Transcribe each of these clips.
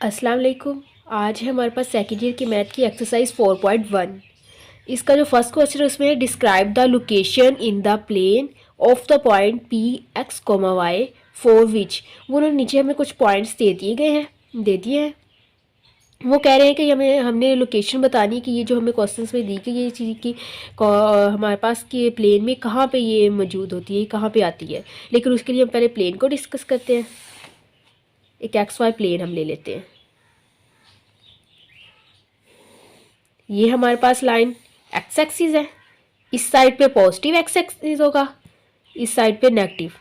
अस्सलाम वालेकुम। आज है हमारे पास सेकेंड ईयर की मैथ की एक्सरसाइज 4.1। इसका जो फर्स्ट क्वेश्चन है उसमें describe the location in the plane of the point P X comma Y for which. वो उन्होंने नीचे हमें कुछ पॉइंट्स दे दिए हैं। वो कह रहे हैं कि हमें हमने लोकेशन बतानी है कि ये जो हमें क्वेश्चंस में दी गई ये चीज़ की हमारे पास के प्लेन में कहाँ पे ये मौजूद होती है, कहाँ पे आती है। लेकिन उसके लिए हम पहले प्लेन को डिस्कस करते हैं। एक एक्स वाई प्लेन हम ले लेते हैं। ये हमारे पास लाइन एक्स एक्सिस है, इस साइड पे पॉजिटिव एक्स एक्सिस होगा, इस साइड पे नेगेटिव।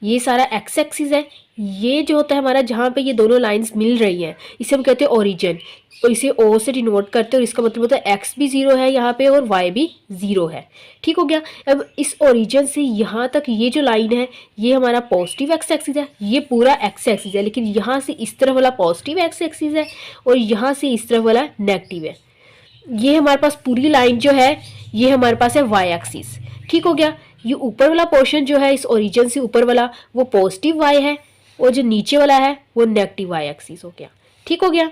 ये सारा एक्स एक्सिस है। ये जो होता है हमारा जहाँ पे ये दोनों लाइंस मिल रही हैं इसे हम कहते हैं ओरिजिन, और इसे ओ से डिनोट करते हैं। और इसका मतलब होता है एक्स भी ज़ीरो है यहाँ पे और वाई भी ज़ीरो है। ठीक हो गया। अब इस ओरिजिन से यहाँ तक ये जो लाइन है ये हमारा पॉजिटिव एक्स एक्सिस है, ये पूरा एक्स एक्सिस है। लेकिन यहाँ से इस तरफ वाला पॉजिटिव एक्स एक्सिस है और यहाँ से इस तरफ वाला नेगेटिव है। ये हमारे पास पूरी लाइन जो है ये हमारे पास है वाई एक्सिस। ठीक हो गया। ये ऊपर वाला पोर्शन जो है इस ओरिजिन से ऊपर वाला वो पॉजिटिव वाई है और जो नीचे वाला है वो नेगेटिव वाई एक्सिस हो गया। ठीक हो गया।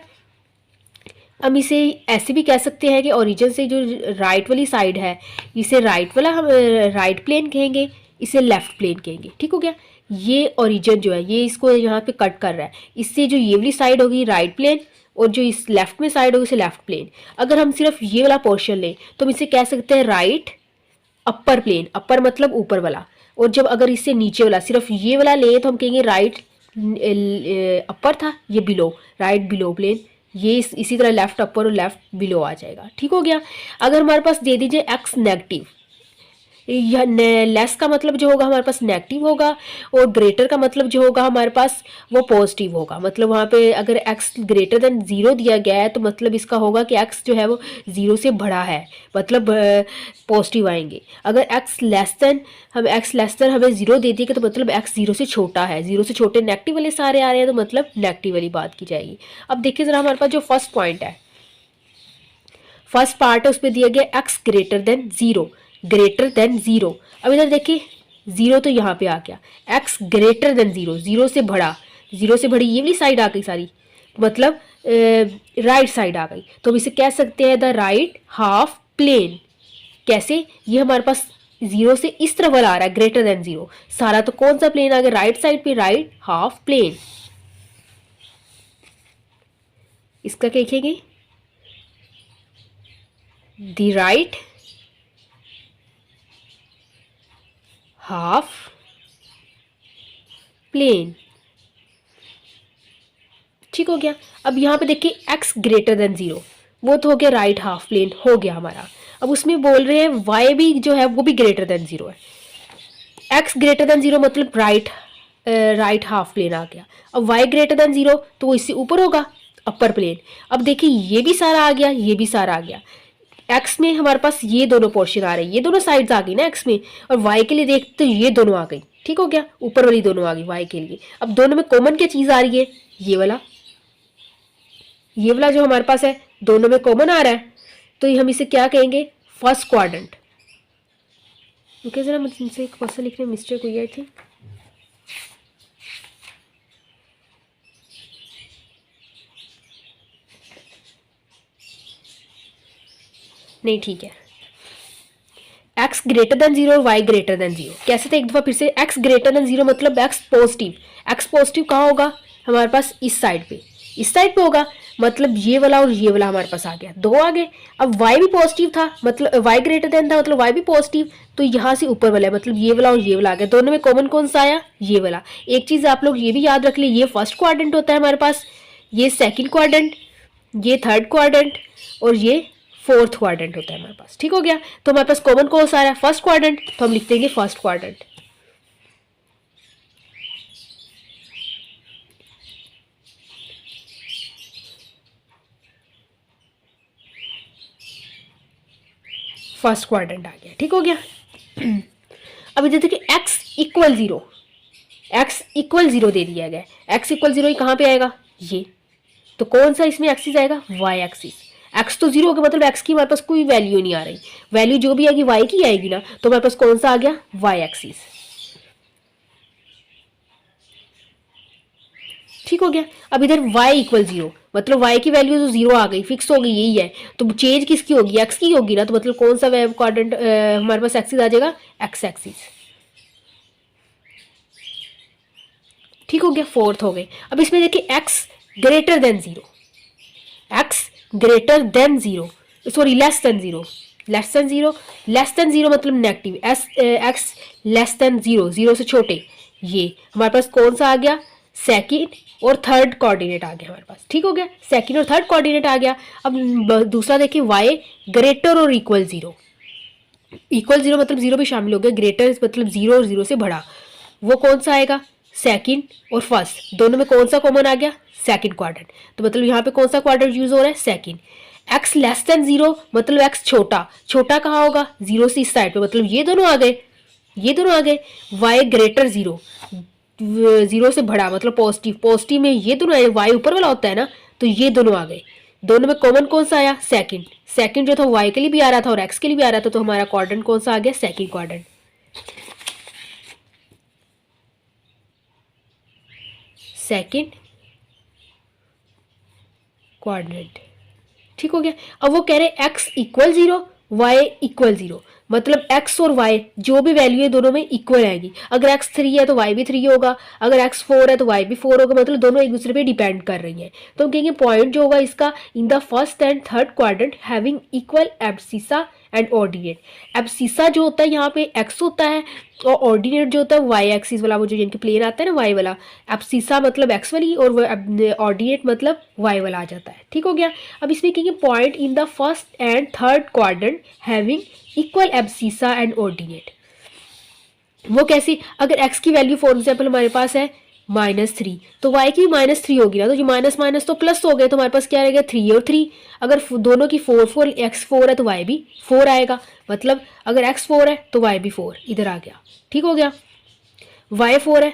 हम इसे ऐसे भी कह सकते हैं कि ओरिजिन से जो राइट वाली साइड है इसे राइट वाला हम राइट प्लेन कहेंगे, इसे लेफ्ट प्लेन कहेंगे। ठीक हो गया। ये ओरिजिन जो है ये इसको यहाँ पे कट कर रहा है, इससे जो ये वाली साइड होगी राइट प्लेन और जो इस लेफ्ट में साइड होगी इसे लेफ्ट प्लेन। अगर हम सिर्फ ये वाला पोर्शन लें तो हम इसे कह सकते हैं राइट अपर प्लेन। अपर मतलब ऊपर वाला। और जब अगर इससे नीचे वाला सिर्फ ये वाला लें तो हम कहेंगे राइट अपर था, ये बिलो, राइट बिलो प्लेन। ये इसी तरह लेफ्ट अपर और लेफ्ट बिलो आ जाएगा। ठीक हो गया। अगर हमारे पास दे दीजिए एक्स नेगेटिव, यह लेस का मतलब जो होगा हमारे पास नेगेटिव होगा और ग्रेटर का मतलब जो होगा हमारे पास वो पॉजिटिव होगा। मतलब वहाँ पे अगर x ग्रेटर देन ज़ीरो दिया गया है तो मतलब इसका होगा कि x जो है वो ज़ीरो से बड़ा है, मतलब पॉजिटिव आएंगे। अगर x लेस देन हमें ज़ीरो दे दिया तो मतलब x ज़ीरो से छोटा है, ज़ीरो से छोटे नेगेटिव वाले सारे आ रहे हैं तो मतलब नेगेटिव वाली बात की जाएगी। अब देखिए ज़रा हमारे पास जो फर्स्ट पॉइंट है, फर्स्ट पार्ट है उसमें दिया गया x greater than zero, greater than zero. अब इधर देखिए ज़ीरो तो यहाँ पे आ गया, x greater than zero, zero से बड़ा, ज़ीरो से बड़ी ये वाली साइड आ गई सारी, मतलब राइट साइड आ गई। तो हम इसे कह सकते हैं द राइट हाफ प्लेन। कैसे? ये हमारे पास ज़ीरो से इस तरफ वाला आ रहा है ग्रेटर देन ज़ीरो, सारा तो कौन सा प्लेन आ गया राइट साइड पे, राइट हाफ प्लेन। इसका क्या लिखेंगे? The right half plane. ठीक हो गया। अब यहाँ पे देखिए x ग्रेटर देन ज़ीरो, वो तो हो गया राइट हाफ प्लेन हो गया हमारा। अब उसमें बोल रहे हैं y भी जो है वो भी ग्रेटर देन ज़ीरो है। x ग्रेटर देन ज़ीरो मतलब राइट हाफ प्लेन आ गया। अब y ग्रेटर देन ज़ीरो तो वो इससे ऊपर होगा अपर प्लेन। अब देखिए ये भी सारा आ गया, ये भी सारा आ गया। x में हमारे पास ये दोनों पोर्शन आ रहे हैं, ये दोनों साइड्स आ गई ना x में, और y के लिए देखते तो ये दोनों आ गई। ठीक हो गया। ऊपर वाली दोनों आ गई y के लिए। अब दोनों में कॉमन क्या चीज़ आ रही है? ये वाला जो हमारे पास है दोनों में कॉमन आ रहा है तो हम इसे क्या कहेंगे? First quadrant. ओके, जरा मुझसे एक क्वेश्चन लिखने में मिस्टेक हुई आई थी। नहीं ठीक है। x ग्रेटर देन जीरो और y ग्रेटर देन जीरो कैसे थे? एक दफा फिर से। x ग्रेटर देन जीरो मतलब x पॉजिटिव। x पॉजिटिव कहाँ होगा? हमारे पास इस साइड पे, इस साइड पे होगा। मतलब ये वाला और ये वाला हमारे पास आ गया, दो आ गए। अब y भी पॉजिटिव था, मतलब y ग्रेटर देन था मतलब y भी पॉजिटिव, तो यहाँ से ऊपर वाला है मतलब ये वाला और ये वाला आ गया। दोनों में कॉमन कौन सा आया? ये वाला। एक चीज़ आप लोग ये भी याद रख ले, ये फर्स्ट क्वाड्रेंट होता है हमारे पास, ये सेकेंड क्वाड्रेंट, ये थर्ड क्वाड्रेंट और ये फोर्थ क्वाड्रेंट होता है हमारे पास। ठीक हो गया। तो हमारे पास कॉमन कौन सा आ रहा है? फर्स्ट क्वाड्रेंट, तो हम लिख देंगे फर्स्ट क्वाड्रेंट। फर्स्ट क्वाड्रेंट आ गया। ठीक हो गया। अब इधर देखिए x equal zero, x equal zero दे दिया गया है। x इक्वल ज़ीरो कहाँ पे आएगा? ये। तो कौन सा इसमें एक्सिस आएगा? y axis. x तो जीरो होगा मतलब x की हमारे पास कोई वैल्यू नहीं आ रही, वैल्यू जो भी आएगी y की आएगी ना, तो हमारे पास कौन सा आ गया? y axis. ठीक हो गया। अब इधर y इक्वल 0, मतलब y की वैल्यू तो 0 आ गई, फिक्स हो गई, यही है। तो चेंज किसकी होगी, x की होगी ना, तो मतलब कौन सा वेव क्वाड्रेंट हमारे पास एक्सिस आ जाएगा, x एक्सिस। ठीक हो गया, फोर्थ हो गए। अब इसमें देखिए x greater than 0, x greater than 0, sorry less than 0, less than 0, less than 0 मतलब नेगेटिव, x लेस देन 0, 0 से छोटे, ये हमारे पास कौन सा आ गया, सेकंड और थर्ड कोऑर्डिनेट आ गया हमारे पास। ठीक हो गया, सेकंड और थर्ड कोऑर्डिनेट आ गया। अब दूसरा देखिए y ग्रेटर और इक्वल 0, इक्वल 0 मतलब 0 भी शामिल हो गया, ग्रेटर मतलब 0 और 0 से बड़ा, वो कौन सा आएगा, सेकंड और फर्स्ट दोनों में कौन सा कॉमन आ गया, सेकंड क्वाड्रेंट। तो मतलब यहाँ पे कौन सा क्वाड्रेंट यूज हो रहा है, सेकंड। x लेस देन 0 मतलब x छोटा, छोटा कहाँ होगा, 0 से इस साइड पे, मतलब ये दोनों आ गए, ये दोनों आ गए। y ग्रेटर 0, 0 से बड़ा मतलब पॉजिटिव, पॉजिटिव में ये दोनों आए, y ऊपर वाला होता है ना, तो ये दोनों आ गए। दोनों में कॉमन कौन सा आया, सेकंड। सेकंड जो था y के लिए भी आ रहा था और x के लिए भी आ रहा था, तो हमारा क्वाड्रेंट कौन सा आ गया, सेकंड क्वाड्रेंट। Second quadrant. ठीक हो गया। अब वो कह रहे x इक्वल 0, y इक्वल 0, मतलब x और y जो भी वैल्यू है दोनों में इक्वल आएगी। अगर x 3 है तो y भी 3 होगा, अगर x 4 है तो y भी 4 होगा, मतलब दोनों एक दूसरे पे डिपेंड कर रही हैं। तो हम कहेंगे पॉइंट जो होगा इसका, in the first and third quadrant having equal abscissa and ordinate. Abscissa जो होता है यहाँ पे x होता है, और ऑर्डिनेट जो होता है y एक्सिस वाला, वो जो जिनके प्लेन आता है ना y वाला, एब्सिसा मतलब x वाली और ऑर्डिनेट मतलब y वाला आ जाता है। ठीक हो गया। अब इसमें कहेंगे point in the first and third quadrant having equal abscissa and ordinate. वो कैसे, अगर x की वैल्यू फॉर एग्जाम्पल हमारे पास है -3, तो y की भी -3 होगी ना, तो जो माइनस माइनस तो प्लस हो गए, तो हमारे पास क्या रहेगा, 3 और 3। अगर दोनों की 4 4, x 4 है तो y भी 4 आएगा, मतलब अगर x 4 है तो y भी 4 इधर आ गया। ठीक हो गया, y 4 है,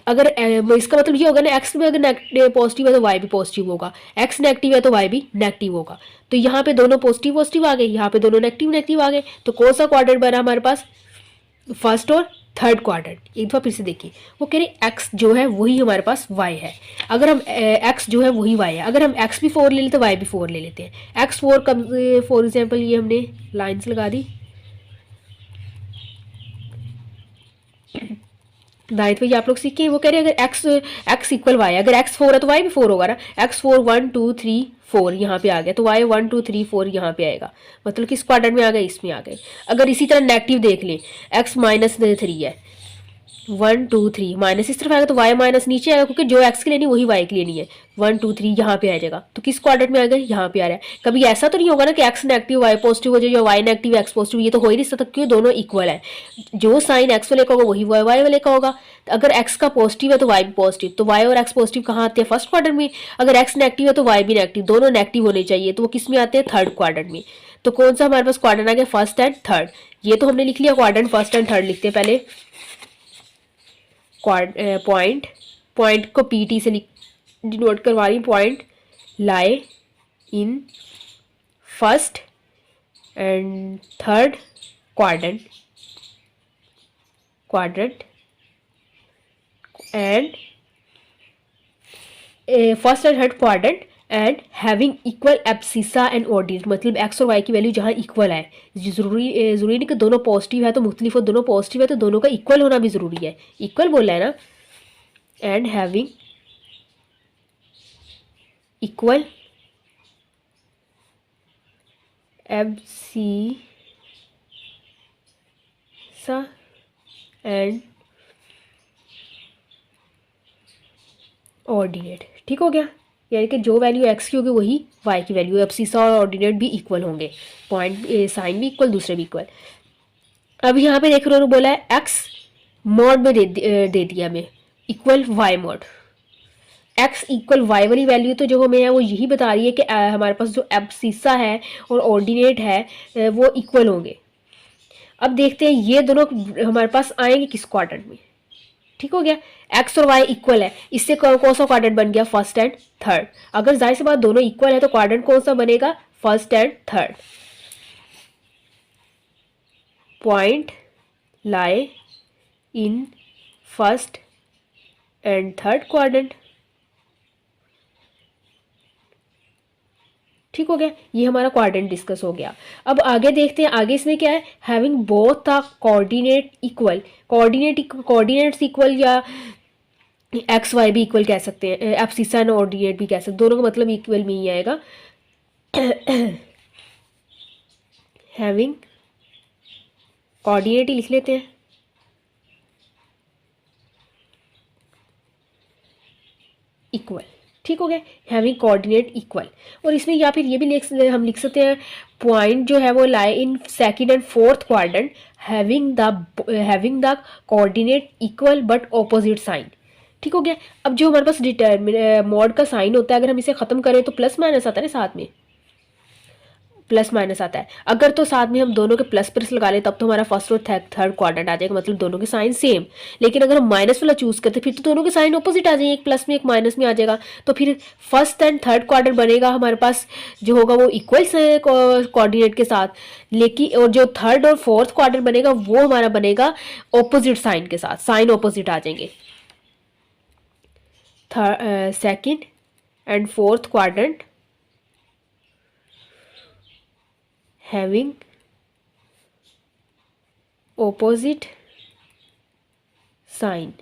अगर इसका मतलब ये होगा ना, x में अगर पॉजिटिव है तो y भी पॉजिटिव होगा, x नेगेटिव है तो y भी नेगेटिव होगा। तो यहाँ पे दोनों पॉजिटिव पॉजिटिव आ गए, यहाँ पे दोनों नेगेटिव नेगेटिव आ गए, तो कौन सा क्वाड्रेंट बना हमारे पास, फर्स्ट और थर्ड क्वाड्रेंट। एक बार फिर से देखिए, वो कह रहे x जो है वही हमारे पास y है, अगर हम x जो है वही y है, अगर हम x भी 4 ले लेते तो y भी 4 ले लेते हैं। x 4 कम, फॉर एग्जाम्पल ये हमने लाइन्स लगा दी, नाइन्थ में ये आप लोग सीखे। वो कह रहे हैं अगर x इक्वल y, अगर x 4 है तो y भी 4 होगा ना, x 4 1 2 3 4 यहाँ पे आ गया, तो y 1 2 3 4 यहाँ पे आएगा, मतलब किस क्वाड्रेंट में आ गए, इसमें आ गए। अगर इसी तरह नेगेटिव देख लें, x -3 है, 1 2 3 माइनस इस तरफ आएगा तो y माइनस नीचे आएगा, क्योंकि जो x के लिए नहीं वही y के लिए नहीं है, 1 2 3 यहाँ पे आ जाएगा, तो किस क्वाड्रेंट में आ गए, यहाँ पे आ रहा है। कभी ऐसा तो नहीं होगा ना कि x नेगेटिव y पॉजिटिव हो जाए, या y नेगेटिव x पॉजिटिव, ये तो हो ही नहीं सकता, क्योंकि दोनों इक्वल है। जो साइन x वाले का होगा वही y वाले का होगा। अगर x का पॉजिटिव है तो y भी पॉजिटिव, तो y और x पॉजिटिव कहाँ आते हैं, फर्स्ट क्वाड्रेंट में। अगर x नेगेटिव है तो y भी नेगेटिव, दोनों नेगेटिव होने चाहिए, तो वो किस में आते हैं, थर्ड क्वाड्रेंट में। तो कौन सा हमारे पास क्वाड्रेंट आ गया, फर्स्ट एंड थर्ड। ये तो हमने लिख लिया, क्वाड्रेंट फर्स्ट एंड थर्ड लिखते हैं पहले। पॉइंट, पॉइंट को PT से डिनोट करवा रही, point lie in first and third quadrant, quadrant and first and third quadrant and having equal abscissa and ordinate, मतलब x और y की वैल्यू जहाँ इक्वल है, जरूरी नहीं कि दोनों पॉजिटिव है तो मुख्तलिफ हो, दोनों पॉजिटिव है तो दोनों का इक्वल होना भी जरूरी है, इक्वल बोला है ना। And having equal abscissa and ordinate. ठीक हो गया, यानी कि जो वैल्यू x की होगी वही y की वैल्यू, एब्सिसा और ऑर्डिनेट भी इक्वल होंगे, पॉइंट साइन भी इक्वल, दूसरे भी इक्वल। अब यहाँ पे देख रहे हो बोला है x मॉड में दे दिया हमें equal y mod, x equal y वाली वैल्यू तो जो हमें है वो यही बता रही है कि हमारे पास जो एब्सिसा है और ऑर्डिनेट है वो इक्वल होंगे। अब देखते हैं ये दोनों हमारे पास आएंगे किस क्वाड्रेंट में। ठीक हो गया, x और y इक्वल है, इससे कौन सा क्वाड्रेंट बन गया, फर्स्ट एंड थर्ड। अगर जाहिर सी बात दोनों इक्वल है तो क्वाड्रेंट कौन सा बनेगा, first and third. Point lie in first and third quadrant, ठीक हो गया, ये हमारा क्वाड्रेंट डिस्कस हो गया। अब आगे देखते हैं, आगे इसमें क्या है, having both the coordinate equal, coordinates equal या एक्स वाई भी इक्वल कह सकते हैं, एब्सिसा एंड ऑर्डिनेट भी कह सकते हैं, दोनों का मतलब इक्वल में ही आएगा। हैविंग कोऑर्डिनेट ही लिख लेते हैं, इक्वल, ठीक हो गया, हैविंग कोऑर्डिनेट इक्वल। और इसमें या फिर ये भी हम लिख सकते हैं, पॉइंट जो है वो lie in second and fourth quadrant having the coordinate equal but opposite sign. ठीक हो गया। अब जो हमारे पास मॉड का साइन होता है, अगर हम इसे खत्म करें तो प्लस माइनस आता है ना, साथ में प्लस माइनस आता है। अगर तो साथ में हम दोनों के प्लस प्लस लगा ले तब तो हमारा फर्स्ट और थर्ड क्वाड्रेंट आ जाएगा, मतलब दोनों के साइन सेम। लेकिन अगर हम माइनस वाला चूज करते फिर तो दोनों के साइन ऑपोजिट आ जाएंगे, एक प्लस में एक माइनस में आ जाएगा। तो फिर फर्स्ट एंड थर्ड क्वाड्रेंट बनेगा हमारे पास जो होगा वो इक्वल कोऑर्डिनेट के साथ, लेकिन और जो थर्ड और फोर्थ क्वाड्रेंट बनेगा वो हमारा बनेगा ऑपोजिट साइन के साथ, साइन ऑपोजिट आ जाएंगे। Second and fourth quadrant having opposite sign.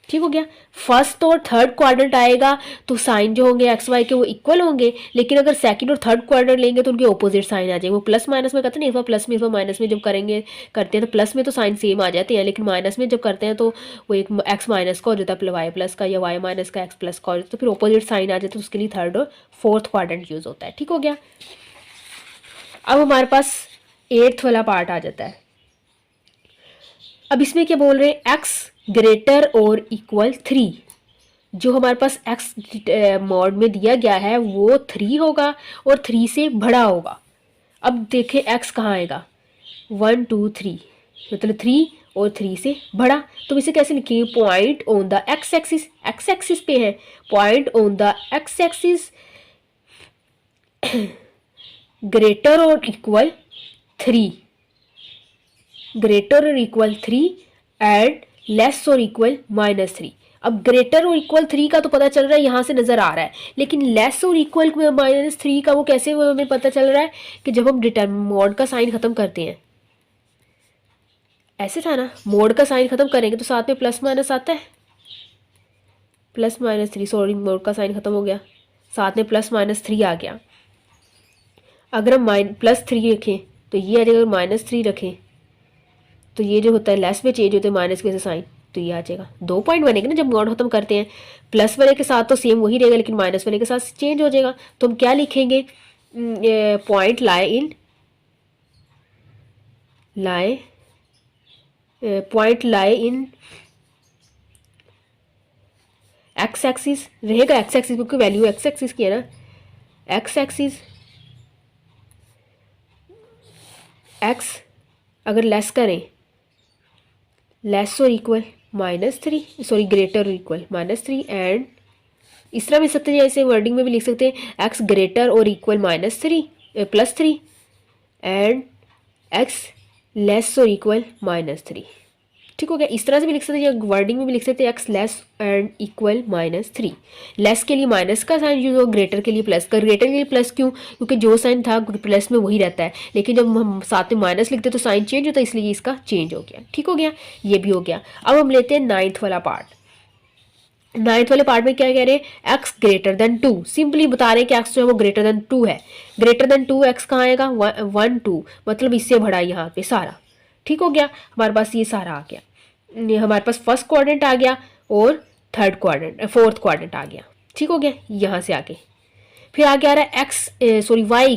ठीक हो गया। फर्स्ट और थर्ड क्वाड्रेंट आएगा तो साइन जो होंगे एक्स वाई के वो इक्वल होंगे, लेकिन अगर सेकंड और थर्ड क्वाड्रेंट लेंगे तो उनके ऑपोजिट साइन आ जाएंगे। वो प्लस माइनस में करते हैं, इस बार प्लस में इस बार माइनस में जब करते हैं तो प्लस में तो साइन सेम आ जाते हैं, लेकिन माइनस में जब करते हैं तो वो एक एक्स माइनस का हो जाता है वाई प्लस का, या वाई माइनस का एक्स प्लस का हो जाता है, तो फिर ऑपोजिट साइन आ जाता है, तो उसके लिए थर्ड और फोर्थ क्वाड्रेंट यूज होता है। ठीक हो गया। अब हमारे पास 8th वाला पार्ट आ जाता है। अब इसमें क्या बोल रहे हैं, एक्स ग्रेटर और इक्वल 3। जो हमारे पास एक्स मॉड में दिया गया है वो 3 होगा और 3 से बड़ा होगा। अब देखें एक्स कहाँ आएगा, 1 2 3, मतलब 3 और 3 से बड़ा। तो इसे कैसे लिखेंगे, point on the x axis पे है, point on the x axis greater और इक्वल 3, ग्रेटर और इक्वल 3 एंड लेस और इक्वल -3। अब ग्रेटर और इक्वल 3 का तो पता चल रहा है, यहाँ से नजर आ रहा है, लेकिन लेस और इक्वल -3 का वो कैसे हमें पता चल रहा है कि जब हम मॉड का साइन खत्म करते हैं, ऐसे था ना, मॉड का साइन खत्म करेंगे तो साथ में प्लस माइनस आता है, प्लस -3, सॉरी मॉड का साइन खत्म हो गया, साथ में प्लस -3 आ गया। अगर हम +3 रखें तो ये आ जाएगा, अगर -3 रखें तो ये जो होता है लेस में चेंज होते हैं माइनस के साइन, तो ये आ जाएगा। 2 पॉइंट बनेंगे ना जब मॉड खत्म करते हैं, प्लस वाले के साथ तो सेम वही रहेगा, लेकिन माइनस वाले के साथ चेंज हो जाएगा। तो हम क्या लिखेंगे, पॉइंट लाए इन एक्स एक्सिस रहेगा, एक्स एक्सिस क्योंकि वैल्यू एक्स एक्सिस की है ना, एक्स एक्सिस एक्स अगर लेस करें, लेस और इक्वल -3, सॉरी ग्रेटर और इक्वल -3, एंड इस तरह भी सकते हैं, जैसे वर्डिंग में भी लिख सकते हैं एक्स ग्रेटर और इक्वल +3 एंड एक्स लेस और इक्वल -3। ठीक हो गया। इस तरह से भी लिख सकते हैं, या वर्डिंग में भी लिख सकते हैं x less and equal -3। Less के लिए माइनस का साइन यूज हो, ग्रेटर के लिए प्लस का। ग्रेटर के लिए प्लस क्यों, क्योंकि जो साइन था प्लस में वही रहता है, लेकिन जब हम साथ में माइनस लिखते तो साइन चेंज होता है, इसलिए इसका चेंज हो गया। ठीक हो गया, ये भी हो गया। अब हम लेते हैं 9th वाला पार्ट। 9th वाले पार्ट में क्या कह रहे हैं, एक्स ग्रेटर देन 2, सिंपली बता रहे हैं कि एक्स जो है वो ग्रेटर देन 2 है। ग्रेटर देन 2 एक्स कहाँ आएगा, 1 2, मतलब इससे बड़ा यहाँ पे सारा। ठीक हो गया, हमारे पास ये सारा आ गया, ये हमारे पास फर्स्ट क्वाड्रेंट आ गया और फोर्थ क्वाड्रेंट आ गया। ठीक हो गया, यहाँ से आगे फिर आगे आ रहा है वाई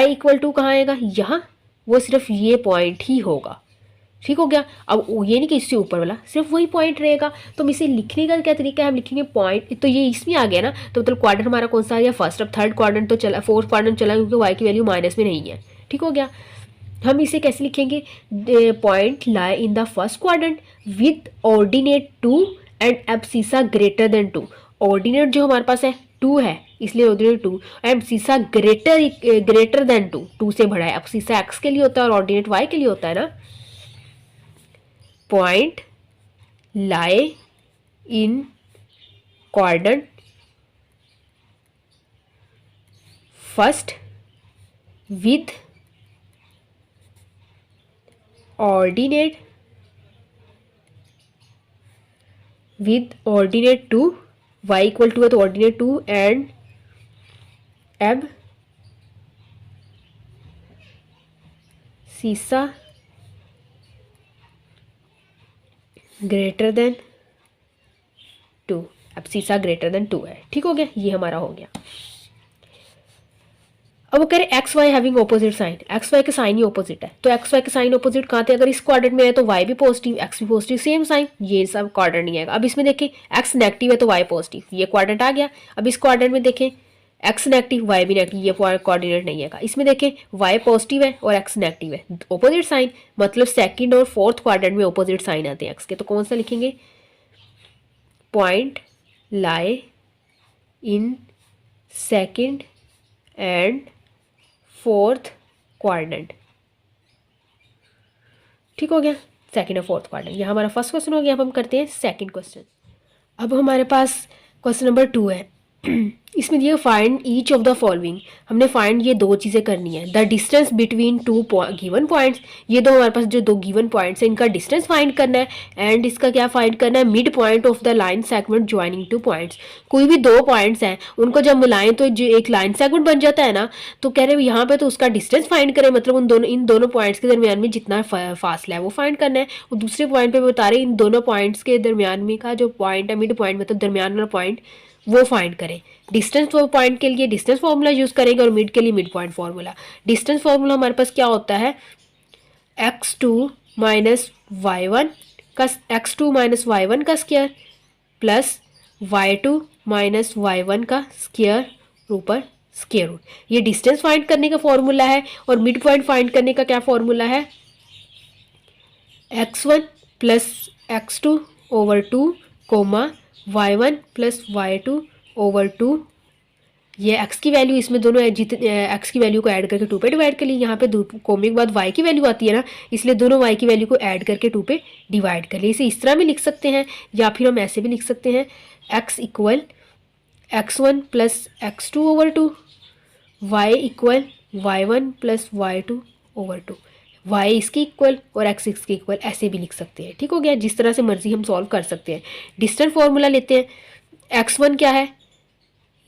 इक्वल टू कहाँ आएगा, यहाँ, वो सिर्फ ये पॉइंट ही होगा। ठीक हो गया। अब ये नहीं कि इससे ऊपर वाला, सिर्फ वही पॉइंट रहेगा। तो हम इसे लिखने का क्या तरीका है, हम लिखेंगे पॉइंट, तो ये इसमें आ गया ना, तो मतलब क्वाड्रेंट हमारा कौन सा आ गया, फर्स्ट। अब थर्ड क्वाड्रेंट तो चला, फोर्थ क्वाड्रेंट चला, क्योंकि वाई की वैल्यू माइनस में नहीं है। ठीक हो गया। हम इसे कैसे लिखेंगे, point lie in the first quadrant with ordinate 2 and abscissa greater than 2। Ordinate जो हमारे पास है 2 है, इसलिए ऑर्डिनेट 2, एब्सिसा ग्रेटर देन 2 से बड़ा है। एब्सिसा एक्स के लिए होता है और ऑर्डिनेट वाई के लिए होता है ना। Point lie in quadrant first with ordinate two, y equal to है तो ऑर्डिनेट टू एंड एब सीसा ग्रेटर देन 2। अब सीसा ग्रेटर देन 2 है। ठीक हो गया, ये हमारा हो गया। अब वो कह रहे X Y having opposite sign, X Y के साइन ही ऑपोजिट है, तो एक्स वाई के साइन ऑपोजिट कहाँ थे? अगर इस क्वाड्रेंट में है तो वाई भी पॉजिटिव, एक्स भी पॉजिटिव, सेम साइन, ये सब क्वाड्रेंट नहीं आएगा। अब इसमें देखें एक्स नेगेटिव है तो वाई पॉजिटिव, ये क्वाड्रेंट आ गया। अब इस क्वाड्रेंट में देखें एक्स नेगेटिव वाई भी नेगेटिव, ये कोऑर्डिनेट नहीं आएगा। इसमें देखें वाई पॉजिटिव है और एक्स नेगेटिव है, ऑपोजिट साइन, मतलब सेकंड और फोर्थ क्वाड्रेंट में ऑपोजिट साइन आते हैं एक्स के। तो कौन सा लिखेंगे? Point lie in second and fourth quadrant. ठीक हो गया, सेकंड और फोर्थ क्वाड्रेंट। यह हमारा फर्स्ट क्वेश्चन हो गया। अब हम करते हैं सेकंड क्वेश्चन। अब हमारे पास क्वेश्चन नंबर 2 है। इसमें दिया find each of the following. हमने फाइंड ये दो चीज़ें करनी है। The distance between two given points, ये दो हमारे पास जो दो गिवन पॉइंट्स हैं इनका डिस्टेंस फाइंड करना है। एंड इसका क्या फाइंड करना है? Mid point of the line segment joining two points. कोई भी दो पॉइंट्स हैं उनको जब मिलाएं तो जो एक लाइन सेगमेंट बन जाता है ना, तो कह रहे हैं यहाँ पे तो उसका डिस्टेंस फाइंड करें, मतलब इन दोनों पॉइंट्स के दरमियान में जितना फासला है वो फाइंड करना है। और दूसरे पॉइंट पे बता रहे हैं इन दोनों पॉइंट्स के दरमियान में का जो पॉइंट है मिड पॉइंट, मतलब दरमियान वाला पॉइंट, वो फाइंड करें। डिस्टेंस पॉइंट के लिए डिस्टेंस फार्मूला यूज करेंगे और मिड के लिए mid point formula. Distance formula हमारे पास क्या होता है? x2 माइनस y1 का square plus y2 minus y1 का स्क्वायर ऊपर स्क्वायर रूट। ये डिस्टेंस फाइंड करने का फॉर्मूला है। और मिड पॉइंट फाइंड करने का क्या फॉर्मूला है? x1 plus x2 over 2 comma y1 plus y2 over 2। ये x की वैल्यू इसमें दोनों x की वैल्यू को ऐड करके 2 पे डिवाइड कर ली। यहाँ पे कोमे के बाद y की वैल्यू आती है ना, इसलिए दोनों y की वैल्यू को ऐड करके 2 पे डिवाइड कर ली। इसे इस तरह भी लिख सकते हैं या फिर हम ऐसे भी लिख सकते हैं x equal x1 plus x2 over 2, y equal y1 plus y2 over 2, y इसके इक्वल और x इसके इक्वल, ऐसे भी लिख सकते हैं। ठीक हो गया, जिस तरह से मर्जी हम सॉल्व कर सकते हैं। डिस्टेंस फार्मूला लेते हैं। x1 क्या है?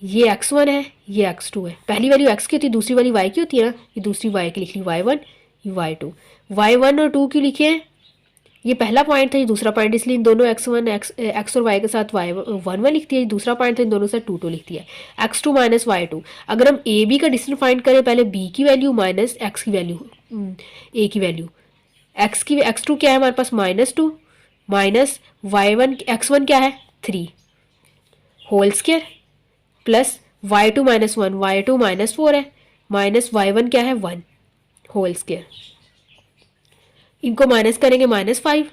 ये x1 है, ये x2 है। पहली वैल्यू x की होती है, दूसरी वाली y की होती है ना, ये दूसरी y की लिख ली y1, ये y2। y1 और 2 क्यों लिखे हैं? ये पहला पॉइंट था, ये दूसरा पॉइंट, इसलिए इन दोनों x और y के साथ y1 लिखती है। दूसरा पॉइंट था, इन दोनों से 2 लिखती है। x2 minus y2। अगर हम a b का डिस्टेंस फाइंड करें, पहले b की वैल्यू माइनस x की वैल्यू, a की वैल्यू। x2 क्या है हमारे पास? -2 माइनस y1 x1 क्या है? 3 whole square plus y2 minus 1, y2 minus 4 है, माइनस y1 क्या है? 1 होल स्क्वायर। इनको माइनस करेंगे -5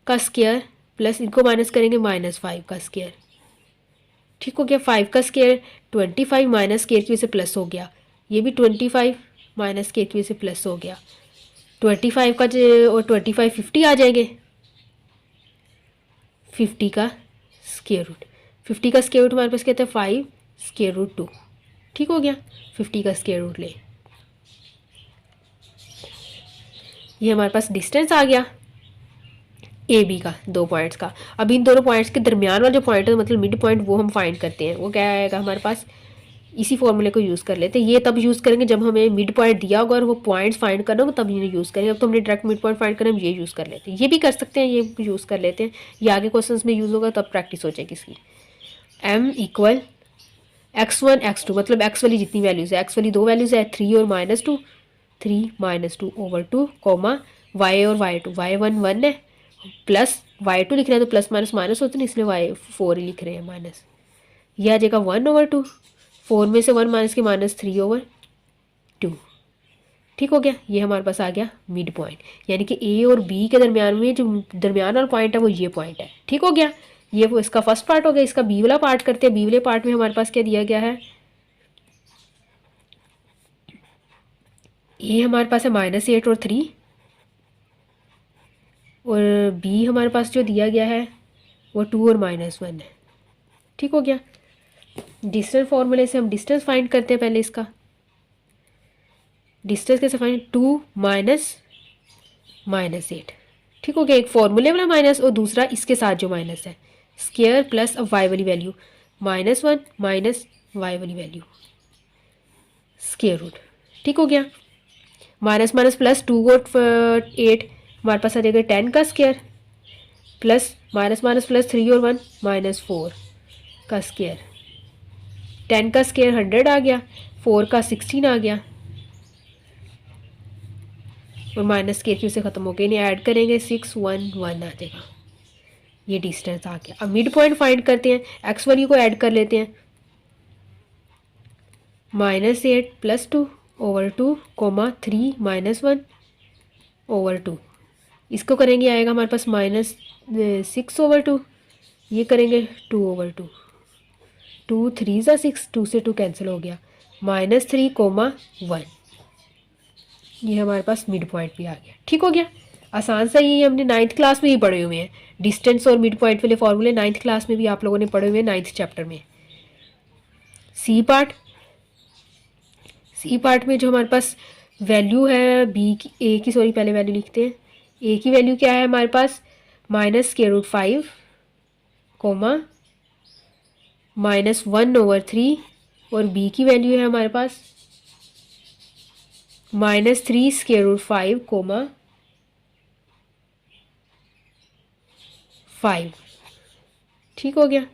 का स्क्वायर प्लस इनको माइनस करेंगे -5 का स्क्वायर। ठीक हो गया। 5 का स्क्वायर 25 माइनस स्क्वायर की वजह से प्लस हो गया, ये भी 25 माइनस स्क्वायर की वजह से प्लस हो गया। 25 का और 25 50 आ जाएंगे। 50 का स्क्वायर रूट, 50 का स्क्वायर रूट हमारे पास कहते हैं 5 स्क्वायर रूट 2। ठीक हो गया, 50 का स्क्वायर रूट ले, ये हमारे पास डिस्टेंस आ गया ए बी का, दो पॉइंट्स का। अब इन दोनों पॉइंट्स के दरमियान वाला जो पॉइंट है, मतलब मिड पॉइंट, वो हम फाइंड करते हैं। वो क्या आएगा हमारे पास? इसी फॉर्मूले को यूज़ कर लेते हैं। ये तब यूज़ करेंगे जब हमें मिड पॉइंट दिया होगा और वो पॉइंट्स फाइंड करना होगा, तब ये यूज़ करेंगे। अब तो हमने डायरेक्ट मिड पॉइंट फाइंड करना है, ये यूज़ कर लेते हैं। ये भी कर सकते हैं, ये यूज़ कर लेते हैं। ये आगे क्वेश्चन में यूज़ होगा, तब प्रैक्टिस हो जाएगी इसकी। m इक्वल x1 x2, मतलब x वाली जितनी वैल्यूज़ है, x वाली दो वैल्यूज़ है 3 और -2, 3 -2 ओवर 2 कोमा y और y2, y1 1 है प्लस y2 लिख रहे हैं तो प्लस माइनस माइनस होते हैं, इसलिए y4 ही लिख रहे हैं माइनस। यह आ जाएगा 1 ओवर 2, 4 में से 1 माइनस के -3 ओवर 2। ठीक हो गया, ये हमारे पास आ गया मिड पॉइंट, यानी कि ए और बी के दरमियान में जो दरमियान वाला पॉइंट है वो ये पॉइंट है। ठीक हो गया, ये वो इसका फर्स्ट पार्ट हो गया। इसका बी वाला पार्ट करते हैं। बी वाले पार्ट में हमारे पास क्या दिया गया है? ए हमारे पास है -8 और 3, और बी हमारे पास जो दिया गया है वो 2 और -1 है। ठीक हो गया, डिस्टेंस फॉर्मूले से हम डिस्टेंस फाइंड करते हैं पहले इसका। डिस्टेंस कैसे फाइंड, 2 माइनस 8। ठीक हो गया, एक फॉर्मूले वाला माइनस और दूसरा इसके साथ जो माइनस है, स्क्वायर प्लस अब वाई वाली वैल्यू, -1 माइनस वाई वाली वैल्यू, स्क्वायर रूट। ठीक हो गया, माइनस माइनस प्लस 2 और 8 हमारे पास आ जाएगा 10 का square, plus minus minus plus 3 और 1 -4 का स्क्वायर, 10 का स्क्वायर 100 आ गया, 4 का 16 आ गया, और माइनस स्क्वायर क्यू से ख़त्म हो गया, इन्हें ऐड करेंगे 611 आ जाएगा। ये डिस्टेंस आ गया। अब मिड पॉइंट फाइंड करते हैं, एक्स वैल्यू को ऐड कर लेते हैं, -8 + 2 / 2, 3 - 1 / 2, इसको करेंगे आएगा हमारे पास -6 / 2, ये करेंगे 2 / 2, 2 3 ज़ा 6, 2 से 2 कैंसिल हो गया, -3, 1, ये हमारे पास मिड पॉइंट भी आ गया। ठीक हो गया, आसान सा, ये हमने 9th क्लास में ही पढ़े हुए हैं। डिस्टेंस और मिड पॉइंट वाले फॉर्मूले 9th क्लास में भी आप लोगों ने पढ़े हुए हैं, 9th चैप्टर में। सी पार्ट में जो हमारे पास वैल्यू है बी की, ए की, सॉरी पहले वैल्यू लिखते हैं। ए की वैल्यू क्या है हमारे पास, -√5, -1/3, और बी की वैल्यू है हमारे पास -3√5, 5। ठीक हो गया,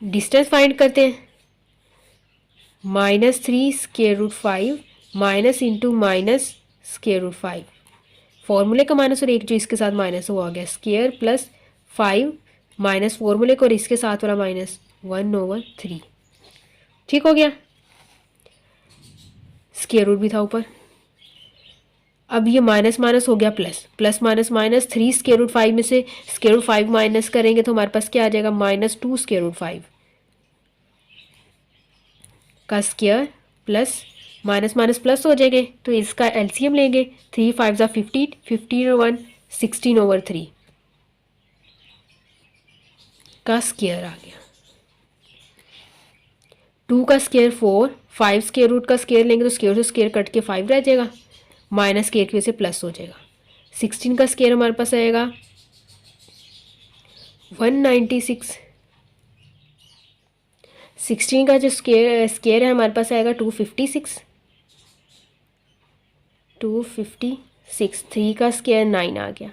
डिस्टेंस फाइंड करते हैं, -3√5 माइनस इंटू -√5, फॉर्मूले का माइनस और एक जो इसके साथ माइनस वो आ गया, स्क्वायर प्लस 5 माइनस फॉर्मूले को और इसके साथ वाला -1/3। ठीक हो गया, स्क्वायर रूट भी था ऊपर। अब ये माइनस माइनस हो गया प्लस, प्लस माइनस माइनस, 3 √5 में से √5 माइनस करेंगे तो हमारे पास क्या आ जाएगा, -2 √5 का square, plus minus minus plus हो जाएंगे तो इसका एलसीएम लेंगे, 3 5 ज़ा 15, 15 और 1 16/3 का स्क्वायर आ गया। 2 का स्क्वायर 4, 5 स्क्वायर रूट का स्क्वायर लेंगे तो स्क्वायर से स्क्वायर कट के 5 रह जाएगा, माइनस स्क्वायर की वजह से प्लस हो जाएगा। 16 का स्क्वायर हमारे पास आएगा 196, 16 का जो स्क्वायर है हमारे पास आएगा 256, 3 का स्क्वायर 9 आ गया,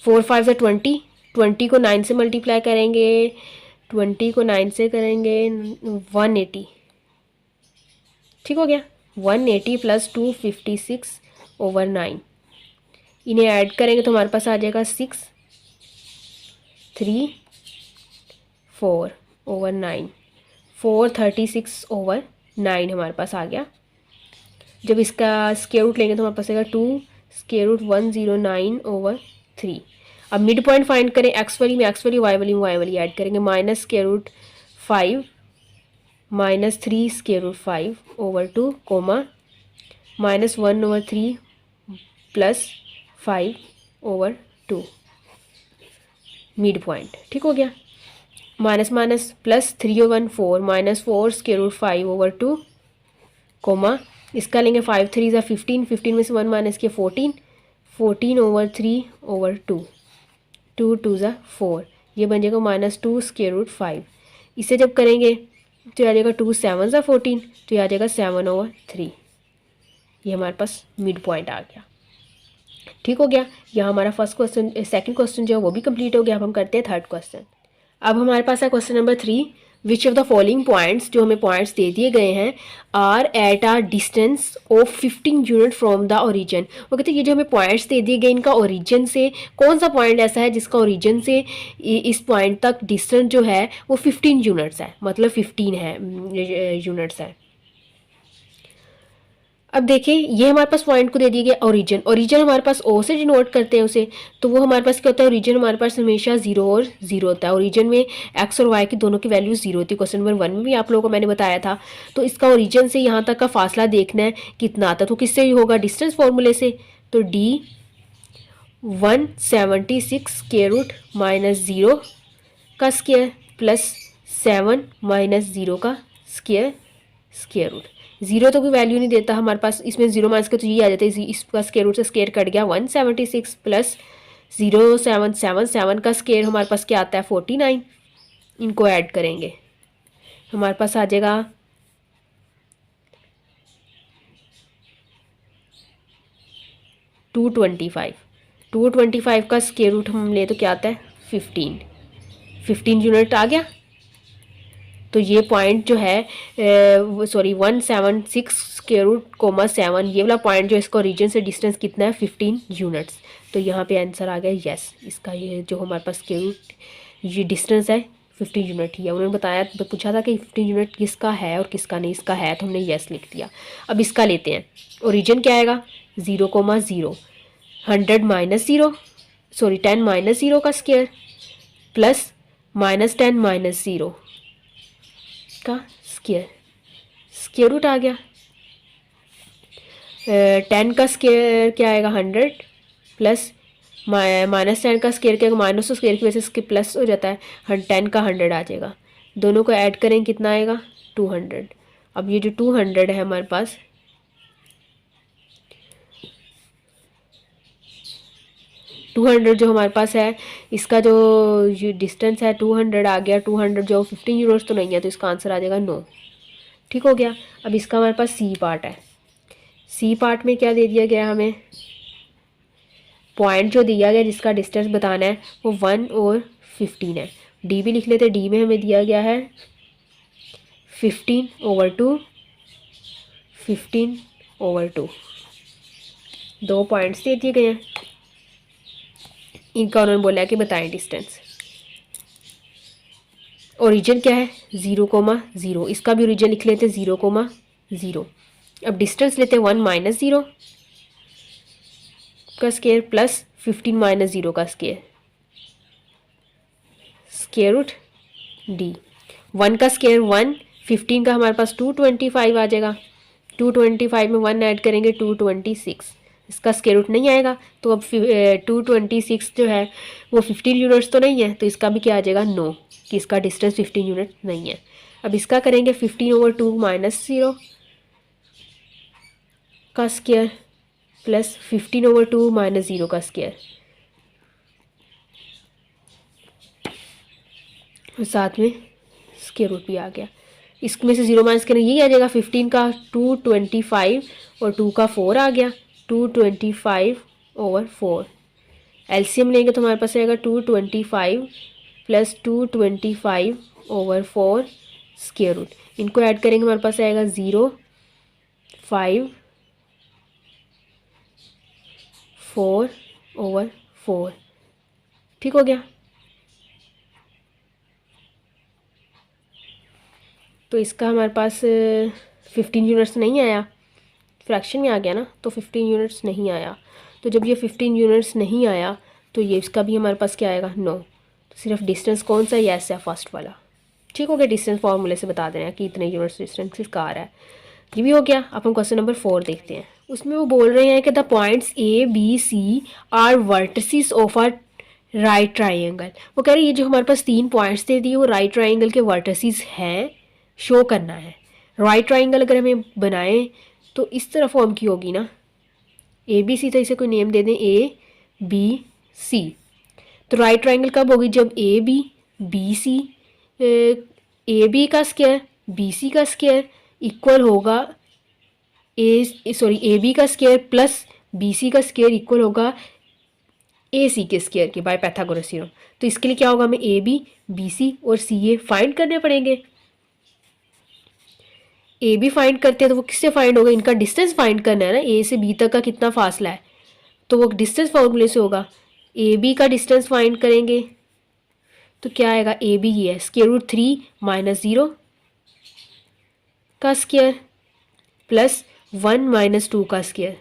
4 5 ज़ा 20, 20 को 9 से मल्टीप्लाई करेंगे, 20 को 9 से करेंगे 180। ठीक हो गया, 180 + 256/9, इन्हें ऐड करेंगे तो हमारे पास आ जाएगा 6 3 4/9, 436/9 हमारे पास आ गया। जब इसका स्क्वायर रूट लेंगे तो हमारे पास आएगा 2 √109/3। अब मिड पॉइंट फाइंड करें, एक्स वाली में एक्स वाली, वाई वाली में वाई वाली ऐड करेंगे, -√5 -3 √5/2, -1/3 + 5/2, मिड पॉइंट। ठीक हो गया, माइनस माइनस प्लस 3 और 1 4, -4 √5/2, इसका लेंगे 5 3 ज़ा 15, 15 में से 1 माइनस किया 14, 14/3/2, 2 2 ज़ा 4, ये बन जाएगा -2 √5। इसे जब करेंगे तो आ जाएगा 2 7 ज़ा 14, तो ये आ जाएगा 7/3। ये हमारे पास मिड पॉइंट आ गया। ठीक हो गया, यहाँ हमारा फर्स्ट क्वेश्चन, सेकंड क्वेश्चन जो है वो भी कंप्लीट हो गया। अब हम करते हैं थर्ड क्वेश्चन। अब हमारे पास है question number 3, which of the following points, जो हमें पॉइंट्स दे दिए गए हैं, are at a distance of 15 unit from the origin. वो कहते हैं ये जो हमें पॉइंट्स दे दिए गए, इनका ओरिजिन से कौन सा पॉइंट ऐसा है जिसका ओरिजिन से इस पॉइंट तक डिस्टेंस जो है वो 15 यूनिट्स है, मतलब 15 है यूनिट्स है। अब देखिए, ये हमारे पास पॉइंट को दे दिया गया ओरिजिन, ओरिजिन हमारे पास ओ से डिनोट करते हैं उसे, तो वो हमारे पास क्या होता है, ओरिजिन हमारे पास हमेशा 0 और 0 होता है। ओरिजिन में एक्स और वाई की दोनों की वैल्यू 0 होती है, क्वेश्चन नंबर 1 में भी आप लोगों को मैंने बताया था। तो इसका ओरिजिन से यहाँ तक का फासला देखना है कितना आता है, तो किससे ही होगा, डिस्टेंस फॉर्मूले से। तो डी 176 स्क्वायर रूट माइनस 0 का स्क्वायर प्लस 7 माइनस 0 का स्क्वायर रूट। 0 तो कोई वैल्यू नहीं देता हमारे पास, इसमें 0 माइनस के तो ये आ जाता है, इसका स्क्वायर रूट से स्क्वायर कट गया। 176 प्लस 0777 का स्क्वायर हमारे पास क्या आता है 49। इनको ऐड करेंगे हमारे पास आ जाएगा 225। 225 का स्क्वायर रूट हम ले तो क्या आता है 15 यूनिट आ गया। तो ये पॉइंट जो है सॉरी 176 स्क्वायर रूट कोमा 7, ये वाला पॉइंट जो इसको रीजन से डिस्टेंस कितना है 15 यूनिट्स। तो यहाँ पे आंसर आ गया यस। इसका ये जो हमारे पास स्क्वायर रूट ये डिस्टेंस है 15 यूनिट ही है। उन्होंने बताया पूछा था कि 15 यूनिट किसका है और किसका नहीं, इसका है तो हमने यस लिख दिया। अब इसका लेते हैं, ओरिजिन क्या आएगा 0,0, 100 माइनस 0 सॉरी 10 माइनस 0 का स्क्वायर प्लस माइनस 10 माइनस 0 का स्क्वायर रूट आ गया। 10 का स्क्वायर क्या आएगा 100 प्लस माइनस 10 का स्क्वायर क्या, माइनस तो स्क्वायर की वजह से इसके प्लस हो जाता है, 10 का 100 आ जाएगा। दोनों को ऐड करें कितना आएगा 200। अब ये जो 200 है हमारे पास, जो हमारे पास है इसका जो डिस्टेंस है 200 आ गया। 200 जो 15 यूनिट्स तो नहीं है, तो इसका आंसर आ जाएगा 9। ठीक हो गया। अब इसका हमारे पास सी पार्ट है। सी पार्ट में क्या दे दिया गया हमें, पॉइंट जो दिया गया जिसका डिस्टेंस बताना है वो 1 और 15 है। डी भी लिख लेते, डी में हमें दिया गया है 15/2, 15/2, 2 पॉइंट्स दे दिए गए हैं। इनका उन्होंने बोला है कि बताएं डिस्टेंस। ओरिजिन क्या है 0,0, इसका भी ओरिजिन लिख लेते 0,0। अब डिस्टेंस लेते हैं 1 माइनस 0 का स्क्वायर प्लस 15 माइनस 0 का स्क्वायर रूट डी। 1 का स्क्वायर 1, 15 का हमारे पास 225 आ जाएगा। 225 में 1 ऐड करेंगे 226, इसका स्क्वायर रूट नहीं आएगा। तो अब 226 जो है वो 15 यूनिट्स तो नहीं है, तो इसका भी क्या आ जाएगा 9 कि इसका डिस्टेंस 15 यूनिट नहीं है। अब इसका करेंगे 15/2 माइनस 0 का स्क्वायर प्लस 15/2 माइनस 0 का स्क्वायर, और साथ में स्क्वायर रूट भी आ गया। इसमें से 0 माइनस करना यही आ जाएगा। 15 का 225 और 2 का 4 आ गया, 225/4। एलसीएम लेंगे तो हमारे पास आएगा 225 प्लस 225/4 स्क्वायर रूट। इनको ऐड करेंगे हमारे पास आएगा 0.5/4। ठीक हो गया। तो इसका हमारे पास 15 यूनिट्स नहीं आया, फ्रैक्शन में आ गया ना, तो 15 यूनिट्स नहीं आया। तो जब ये 15 यूनिट्स नहीं आया तो ये इसका भी हमारे पास क्या आएगा 9। तो सिर्फ डिस्टेंस कौन सा, यस है फर्स्ट वाला। ठीक हो गया। डिस्टेंस फार्मूले से बता देना कि इतने यूनिट्स डिस्टेंस किसका आ रहा है। ये भी हो गया। अब हम क्वेश्चन नंबर 4 देखते हैं। उसमें वो बोल रहे हैं कि the points A B C are vertices of a right triangle. वो कह रहे हैं ये जो हमारे पास 3 पॉइंट्स दे दिए वो राइट ट्राइंगल के वर्टिसेस हैं, शो करना है। राइट ट्राइंगल अगर हमें बनाएं तो इस तरह फॉर्म की होगी ना, ए बी सी, तो इसे कोई नेम दे दें ए बी सी। तो राइट ट्राइंगल कब होगी, जब ए बी का स्क्वायर बी सी का स्क्वायर इक्वल होगा ए बी का स्क्वायर प्लस बी सी का स्क्वायर इक्वल होगा ए सी के स्क्वायर के बाय पाइथागोरस थ्योरम। तो इसके लिए क्या होगा, हमें ए बी सी और सी ए फाइंड करने पड़ेंगे। ए बी फाइंड करते हैं तो वो किससे फाइंड होगा, इनका डिस्टेंस फाइंड करना है ना, ए से बी तक का कितना फासला है, तो वो डिस्टेंस फॉर्मूले से होगा। ए बी का डिस्टेंस फाइंड करेंगे तो क्या आएगा, ए बी ही है स्क्वायर रूट 3 माइनस 0 का स्क्वायर प्लस 1 माइनस 2 का स्क्वायर,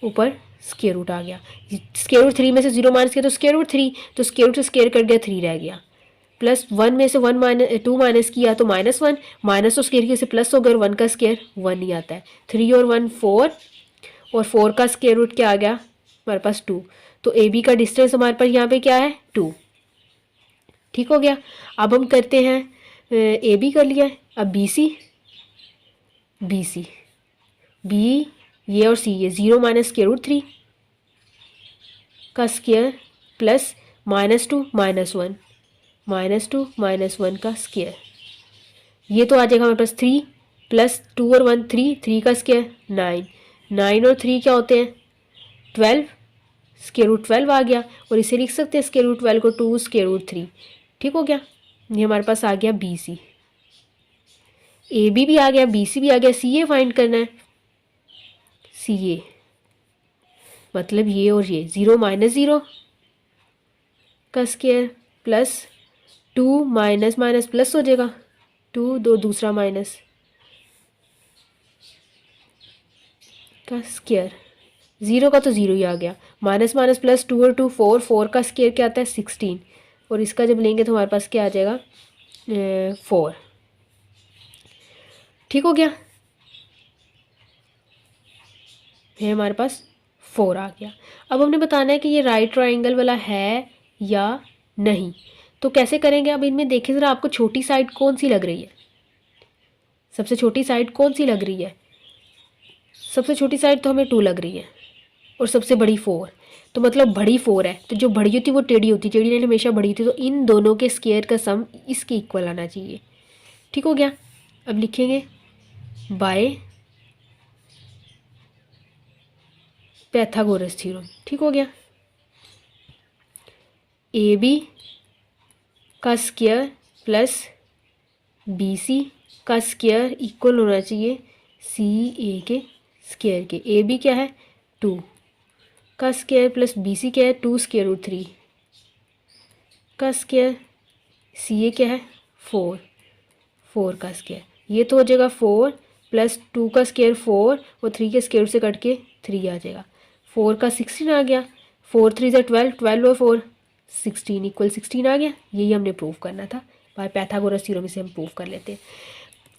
ऊपर स्क्वायर रूट आ गया। स्क्वायर रूट 3 में से 0 माइनस किया तो स्क्वायर रूट 3, तो स्क्वायर रूट से स्क्वायर कट गया 3 रह गया, प्लस 1 में से 2 माइनस किया तो -1, माइनस तो स्क्वायर की से प्लस हो गया, 1 का स्क्वायर 1 ही आता है। 3 और 1 4, और 4 का स्क्वायर रूट क्या आ गया हमारे पास 2, तो ए बी का डिस्टेंस हमारे पास यहाँ पे क्या है 2। ठीक हो गया। अब हम करते हैं ए बी कर लिया है, अब बी सी बी ये और सी ये 0 माइनस स्क्वायर रूट 3 का स्क्वायर प्लस -2 -1 का स्क्वायर, ये तो आ जाएगा हमारे पास 3 प्लस 2 और 1 3 का स्क्वायर 9 और 3 क्या होते हैं 12, स्क्वायर रूट 12 आ गया, और इसे लिख सकते हैं स्क्वायर रूट 12 को 2 स्क्वायर रूट 3। ठीक हो गया। ये हमारे पास आ गया बी सी, ए बी भी आ गया, बी सी भी आ गया, सी ए फाइंड करना है। सी ए मतलब ये और ये 0 माइनस 0 का square plus 2 minus minus plus हो जाएगा 2 दो दूसरा माइनस का स्क्वायर, 0 का तो 0 ही आ गया, माइनस माइनस प्लस 2 और 2 4 का स्क्वायर क्या आता है 16, और इसका जब लेंगे तो हमारे पास क्या आ जाएगा 4। ठीक हो गया, ये हमारे पास 4 आ गया। अब हमने बताना है कि ये राइट ट्राइंगल वाला है या नहीं, तो कैसे करेंगे। अब इनमें देखें ज़रा आपको छोटी साइड कौन सी लग रही है, सबसे छोटी साइड कौन सी लग रही है, सबसे छोटी साइड तो हमें 2 लग रही है, और सबसे बड़ी 4, तो मतलब बड़ी 4 है, तो जो बड़ी होती है वो टेढ़ी होती है, टेढ़ी लाइन हमेशा बड़ी होती है, तो इन दोनों के स्क्वायर का सम इसके इक्वल आना चाहिए। ठीक हो गया। अब लिखेंगे बाय पैथागोरस थ्योरम। ठीक हो गया, ए बी का स्क्वायर प्लस बी सी का स्क्वायर इक्वल होना चाहिए सी ए के स्क्वायर के। ए बी क्या है 2 का स्क्वायर प्लस बी सी क्या है 2 स्क्वायर रूट 3 का स्क्वायर, सी ए क्या है 4 का स्क्वायर, ये तो हो जाएगा 4 प्लस 2 का स्क्वायर 4 और 3 के स्क्वायर से कट के 3 आ जाएगा, 4 का 16 आ गया, 4 3 से 12 और 4 16 इक्वल 16 आ गया। यही हमने प्रूव करना था, बाय पैथागोरस थ्योरम से हम प्रूव कर लेते हैं।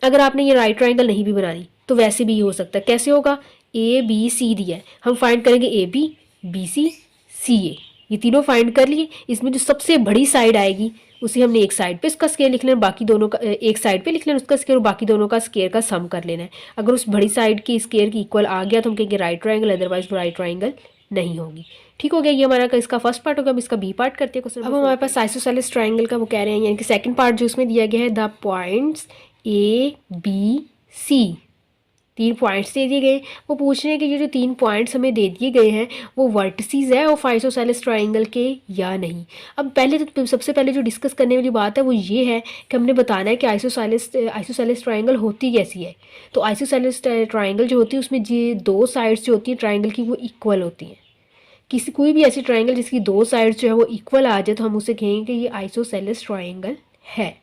अगर आपने ये राइट ट्राइंगल नहीं भी बनानी तो वैसे भी ये हो सकता है। कैसे होगा, ए बी सी दिया है, हम फाइंड करेंगे ए बी बी सी सी ए, ये तीनों फाइंड कर लिए। इसमें जो सबसे बड़ी साइड आएगी उसे हमने एक साइड पे उसका स्केयर लिख लेना, बाकी दोनों का एक साइड पे लिख लेना उसका स्केयर, और बाकी दोनों का स्केयर का सम कर लेना है। अगर उस बड़ी साइड की स्केयर की इक्वल आ गया तो हम कहेंगे right triangle, otherwise right triangle नहीं होगी। ठीक हो गया, ये हमारा इसका फर्स्ट पार्ट होगा। हम इसका बी पार्ट करते हैं क्वेश्चन। अब हमारे पास आइसोसेलेस ट्राइंगल का वो कह रहे हैं, यानी कि सेकंड पार्ट जो उसमें दिया गया है, the points A B C, 3 points दे दिए गए। वो पूछ रहे हैं कि ये जो 3 पॉइंट्स हमें दे दिए गए हैं वो वर्टिसेस है ऑफ आइसोसेलेस ट्राइंगल के या नहीं। अब पहले तो सबसे पहले जो डिस्कस करने वाली बात है वो ये है कि हमने बताना है कि आइसोसेलेस ट्राइंगल होती कैसी है। तो आइसोसेलेस ट्राइंगल जो होती है उसमें ये 2 साइड्स जो होती हैं ट्राइंगल की वो इक्वल होती हैं। किसी कोई भी ऐसी ट्राइंगल जिसकी 2 साइड्स जो है वो इक्वल आ जाए तो हम उसे कहेंगे कि ये आइसोसेलेस ट्राइंगल है।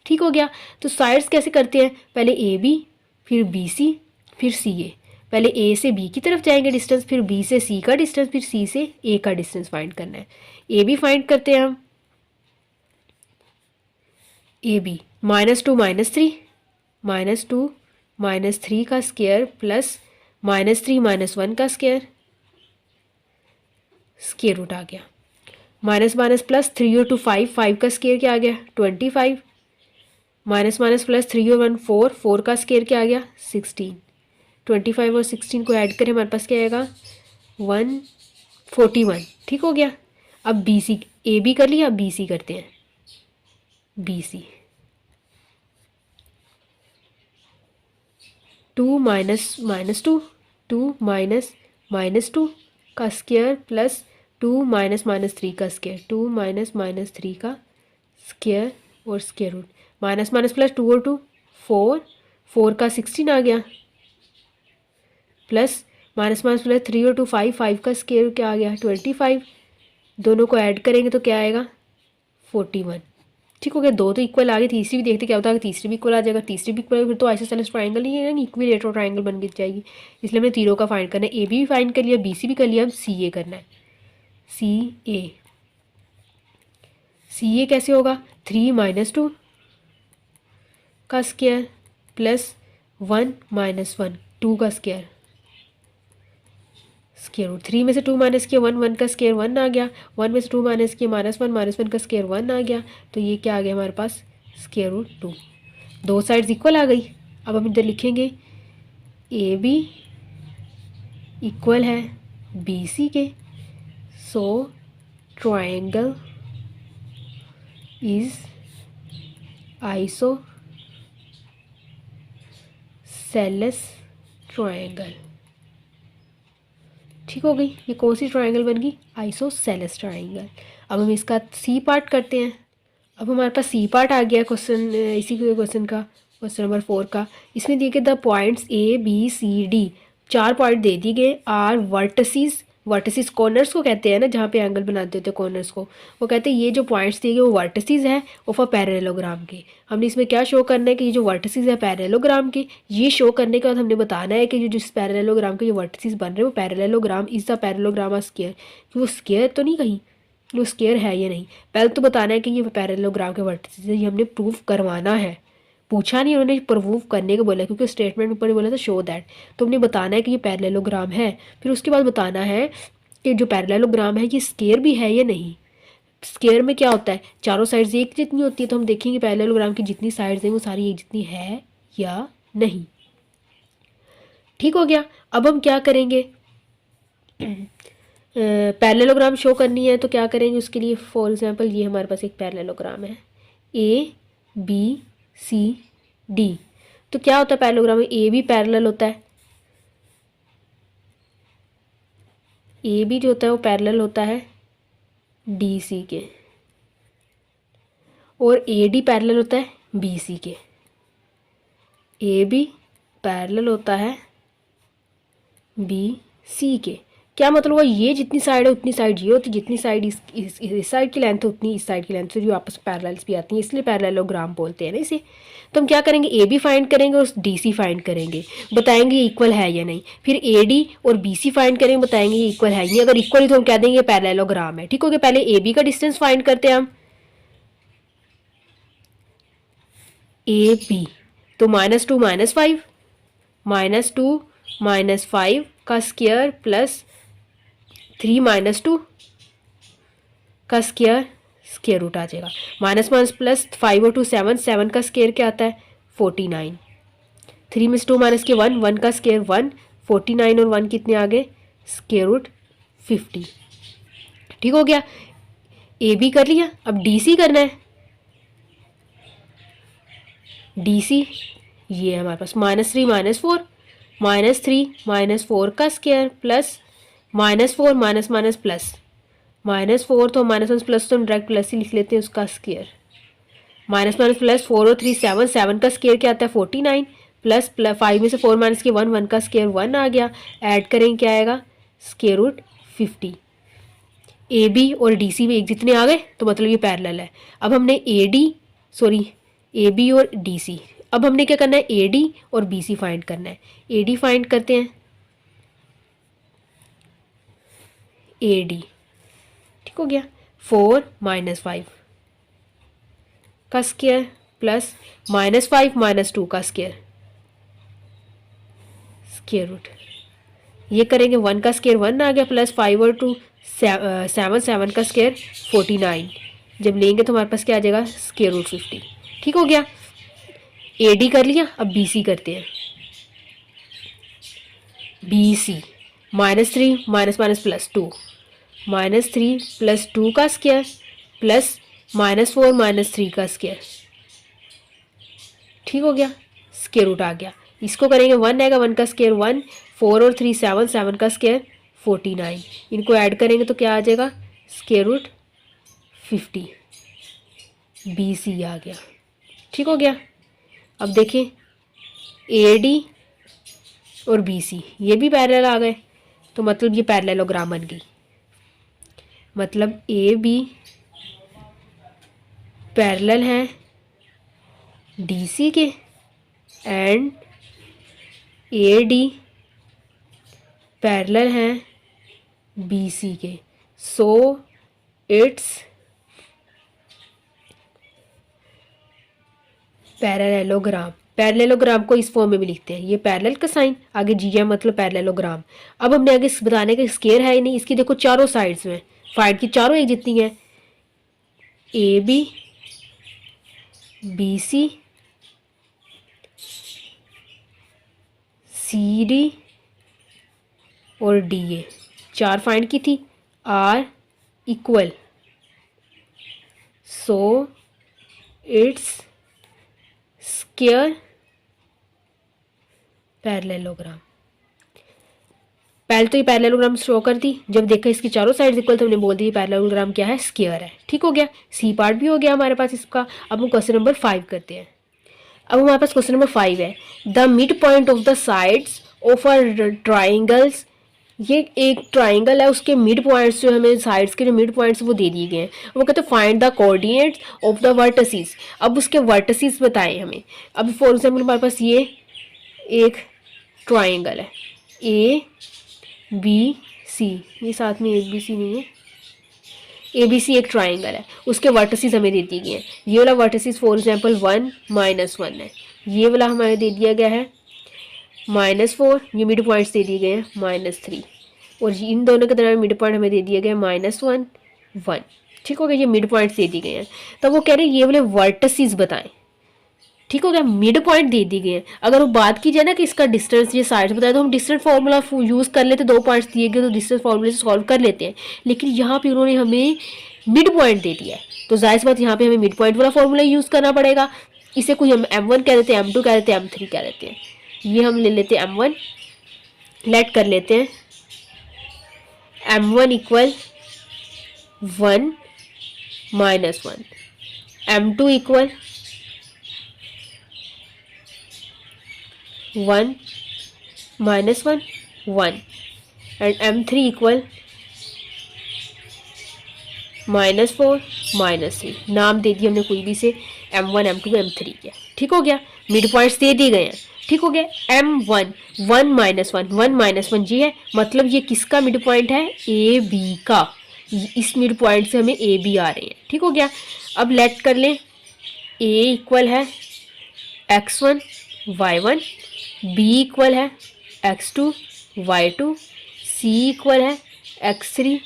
ठीक हो गया। तो साइड्स कैसे करते हैं, पहले ए बी फिर बी सी फिर सी ए, पहले ए से बी की तरफ जाएंगे डिस्टेंस, फिर बी से सी का डिस्टेंस, फिर सी से ए का डिस्टेंस फाइंड करना है। ए बी फाइंड करते हैं हम, ए बी -2 -3 का स्क्वायर प्लस -3 -1 का स्क्वायर, स्क्वायर रूट आ गया, माइनस माइनस प्लस 3 और 2 5 का स्क्वायर क्या आ गया 25, माइनस माइनस प्लस 3 और 1 4 का स्क्वायर क्या आ गया 16, 25 और 16 को ऐड करें हमारे पास क्या आएगा 141। ठीक हो गया। अब बी सी, ए बी कर लिया, अब बी सी करते हैं। बी सी 2 -2 का स्क्वायर प्लस 2 -3 का स्क्वायर, 2 -3 का स्क्वायर और square root, minus minus plus 2 और 2 4 का 16 आ गया, प्लस माइनस माइनस प्लस 3 और 2 5 का स्क्वायर क्या आ गया 25, दोनों को ऐड करेंगे तो क्या आएगा 41। ठीक हो गया, 2 तो इक्वल आ गए, तीसरी भी देखते क्या होता है, तीसरी भी इक्वल आ जाएगा, तीसरी भी इक्वल, फिर तो आइसोसेलेस ट्राइंगल ही है ना, इक्विलेटरल ट्राइंगल बन के जाएगी। इसलिए हमने तीनों का फाइंड करना है, ए बी फाइंड कर लिया, बी सी भी कर लिया, अब सी ए करना है। सी ए कैसे होगा 3 -2 का स्क्वायर प्लस 1 -1 2 का स्क्वायर, स्क्वायर रूट 3 में से 2 माइनस किया 1, 1 का स्क्वायर 1 आ गया, 1 में से 2 माइनस किया -1, -1 का स्क्वायर 1 आ गया, तो ये क्या आ गया हमारे पास स्क्वायर रूट 2। दो साइड्स इक्वल आ गई। अब हम इधर लिखेंगे ए बी इक्वल है बी सी के, so triangle is isosceles triangle. ठीक हो गई। ये कौन सी ट्राइंगल बन गई? Isosceles triangle. अब हम इसका सी पार्ट करते हैं। अब हमारे पास सी पार्ट आ गया क्वेश्चन, इसी क्वेश्चन का, क्वेश्चन नंबर 4 का। इसमें दिए गए the points A B C D, 4 point दे दिए गए, आर वर्टिसेस, वर्टिसेस कॉर्नर्स को कहते हैं ना, जहाँ पे एंगल बनाते होते हैं कॉर्नर्स को, वो कहते हैं ये जो पॉइंट्स दिए गए वो वर्टिसेस हैं ऑफ अ पैरेललोग्राम के। हमने इसमें क्या शो करना है कि ये जो वर्टिसेस है पैरेललोग्राम के, ये शो करने के बाद हमने बताना है कि जो जिस पैरेललोग्राम के जो वर्टिसेस बन रहे हैं वो parallelogram is the parallelogram of square. वो स्क्वायर तो नहीं कहीं, वो स्क्वायर है या नहीं, पहले तो बताना है कि ये पैरेललोग्राम के वर्टिसेस है, ये हमने प्रूव करवाना है। पूछा नहीं, उन्होंने प्रूव करने को बोला, क्योंकि स्टेटमेंट में ऊपर बोला था शो दैट, तो हमने बताना है कि ये पैरेललोग्राम है। फिर उसके बाद बताना है कि जो पैरेललोग्राम है ये स्क्वायर भी है या नहीं। स्क्वायर में क्या होता है, चारों साइड्स एक जितनी होती है, तो हम देखेंगे पैरेललोग्राम की जितनी साइड्स हैं वो सारी एक जितनी है या नहीं। ठीक हो गया। अब हम क्या करेंगे, पैरेललोग्राम शो करनी है तो क्या करेंगे उसके लिए। फॉर एग्जांपल ये हमारे पास एक पैरेललोग्राम है ए बी सी डी, तो क्या होता है पैरेललोग्राम में, ए बी पैरेलल होता है, ए बी जो होता है वो पैरेलल होता है डी सी के, और ए डी पैरेलल होता है बी सी के। ए बी पैरेलल होता है बी सी के। क्या मतलब हुआ, ये जितनी साइड है उतनी साइड ये होती है, जितनी साइड इस साइड की लेंथ है उतनी इस साइड की लेंथ से जो आपस में पैरेलल्स भी आती हैं, इसलिए पैरेललोग्राम बोलते हैं ना इसे। तो हम क्या करेंगे, ए बी फाइंड करेंगे और डी सी फाइंड करेंगे, बताएंगे ये इक्वल है या नहीं। फिर ए डी और बी सी फाइंड करेंगे, बताएंगे ये इक्वल है या नहीं। अगर इक्वल है तो हम कह देंगे पैरेललोग्राम है। ठीक हो गया। पहले ए बी का डिस्टेंस फाइंड करते हैं हम, ए बी, तो -2 -5, -2 -5 का स्क्वायर प्लस 3 -2 का स्क्वायर, स्क्वायर रूट आ जाएगा। माइनस प्लस 5 और 2 7, 7 का स्क्वायर क्या आता है 49, 3 में से 2 माइनस के 1, 1 का स्क्वायर 1, 49 और 1 कितने आ गए स्क्वायर रूट 50। ठीक हो गया। ए बी कर लिया, अब डी सी करना है। डी सी ये है हमारे पास -3 -4, -3 -4 का स्क्वायर प्लस -4 माइनस प्लस, -4 तो माइनस प्लस तो हम डायरेक्ट प्लस ही लिख लेते हैं उसका स्क्वायर, माइनस प्लस 4 और 3 7, 7 का स्क्वायर क्या आता है 49, प्लस 5 में से 4 माइनस के 1, 1 का स्क्वायर 1 आ गया, ऐड करेंगे क्या आएगा स्क्वायर रूट 50। ए बी और डी सी में एक जितने आ गए तो मतलब ये पैरेलल है। अब हमने ए बी और डी सी, अब हमने क्या करना है ए डी और बी सी फाइंड करना है। ए डी फाइंड करते हैं, ए डी ठीक हो गया, 4 -5 का स्क्वायर प्लस -5 -2 का स्क्वायर, स्क्वायर रूट, ये करेंगे 1 का स्क्वायर 1 आ गया, प्लस 5 और 2 7, 7 का स्क्वायर 49, जब लेंगे तो हमारे पास क्या आ जाएगा स्क्वायर रूट 50। ठीक हो गया। ए डी कर लिया, अब बी सी करते हैं। बी सी -3 प्लस 2, -3 प्लस 2 का स्क्वायर प्लस -4 -3 का स्क्वायर। ठीक हो गया, स्क्वायर रूट आ गया। इसको करेंगे 1 आएगा, 1 का स्क्वायर 1, 4 और 3 7, 7 का स्क्वायर 49, इनको ऐड करेंगे तो क्या आ जाएगा स्क्वायर रूट 50। बी सी आ गया। ठीक हो गया। अब देखें ए डी और बी सी ये भी पैरेलल आ गए, तो मतलब ये पैरेललोग्राम बन गई। मतलब ए बी पैरेलल है डी सी के एंड ए डी पैरेलल है बी सी के, सो इट्स पैरेललोग्राम। पैरेललोग्राम को इस फॉर्म में भी लिखते हैं, ये पैरेलल का साइन, आगे जी है मतलब पैरेललोग्राम। अब हमने आगे बताने का स्क्वायर है ही नहीं, इसकी देखो चारों साइड्स में फाइंड की चारों एक जितनी है, A B, B C, C D और डी ए, चार फाइंड की थी, are equal, so it's square parallelogram. पहले तो ये पैरेललोग्राम शो कर दी, जब देखा इसकी चारों साइड्स इक्वल तो हमने बोल दी पैरेललोग्राम क्या है, स्क्वायर है। ठीक हो गया, सी पार्ट भी हो गया हमारे पास इसका। अब हम क्वेश्चन नंबर 5 करते हैं। अब हमारे पास क्वेश्चन नंबर 5 है, the mid point of the sides of a triangles, ये एक ट्राइंगल है, उसके मिड पॉइंट्स जो हमें साइड्स के जो मिड पॉइंट्स वो दे दिए गए हैं। वो कहते हैं find the coordinates of the vertices. अब उसके वर्टिसेस बताएं हमें। अब फॉर एग्जांपल हमारे पास ये एक ट्राइंगल है, ए बी सी, ये साथ में ए बी सी नहीं है, ए बी सी एक ट्राइंगल है, उसके वर्टिसेस हमें दे दिए गए हैं। ये वाला वर्टिसेस फॉर एग्जांपल 1 -1 है, ये वाला हमें दे दिया गया है -4, ये मिड पॉइंट्स दे दिए गए हैं -3, और इन दोनों के दरमियान मिड पॉइंट हमें दे दिया गया है -1 1। ठीक हो गया, ये मिड पॉइंट्स दे दिए गए हैं। तब वो कह रहे हैं ये वाले वर्टिसेस बताएं। ठीक हो गया, मिड पॉइंट दे दिए गए हैं। अगर वो बात की जाए ना कि इसका डिस्टेंस ये साइड्स बताया, तो हम डिस्टेंस फार्मूला यूज़ कर लेते, 2 पॉइंट्स दिए गए तो डिस्टेंस फार्मूले से सॉल्व कर लेते हैं। लेकिन यहाँ पे उन्होंने हमें मिड पॉइंट दे दिया है, तो जाहिर सी बात यहाँ पे हमें मिड पॉइंट वाला फार्मूला यूज़ करना पड़ेगा। इसे कोई हम M1 कह देते हैं, M2 कह देते हैं, M3 कह देते हैं। ये हम ले लेते हैं M1, लेट कर लेते हैं M1 equal 1 -1, M2 equal 1 -1 1 and M3 equal -4 -3। नाम दे दिए हमने कोई भी से, M1 M2 M3 के। ठीक हो गया, मिड पॉइंट्स दे दिए गए हैं। ठीक हो गया, M1 1 -1 1 -1 जी है, मतलब ये किसका मिड पॉइंट है, ए बी का। इस मिड पॉइंट से हमें ए बी आ रहे हैं। ठीक हो गया, अब लेट कर लें, ए इक्वल है x1 y1, b इक्वल है x2 y2, c इक्वल है x3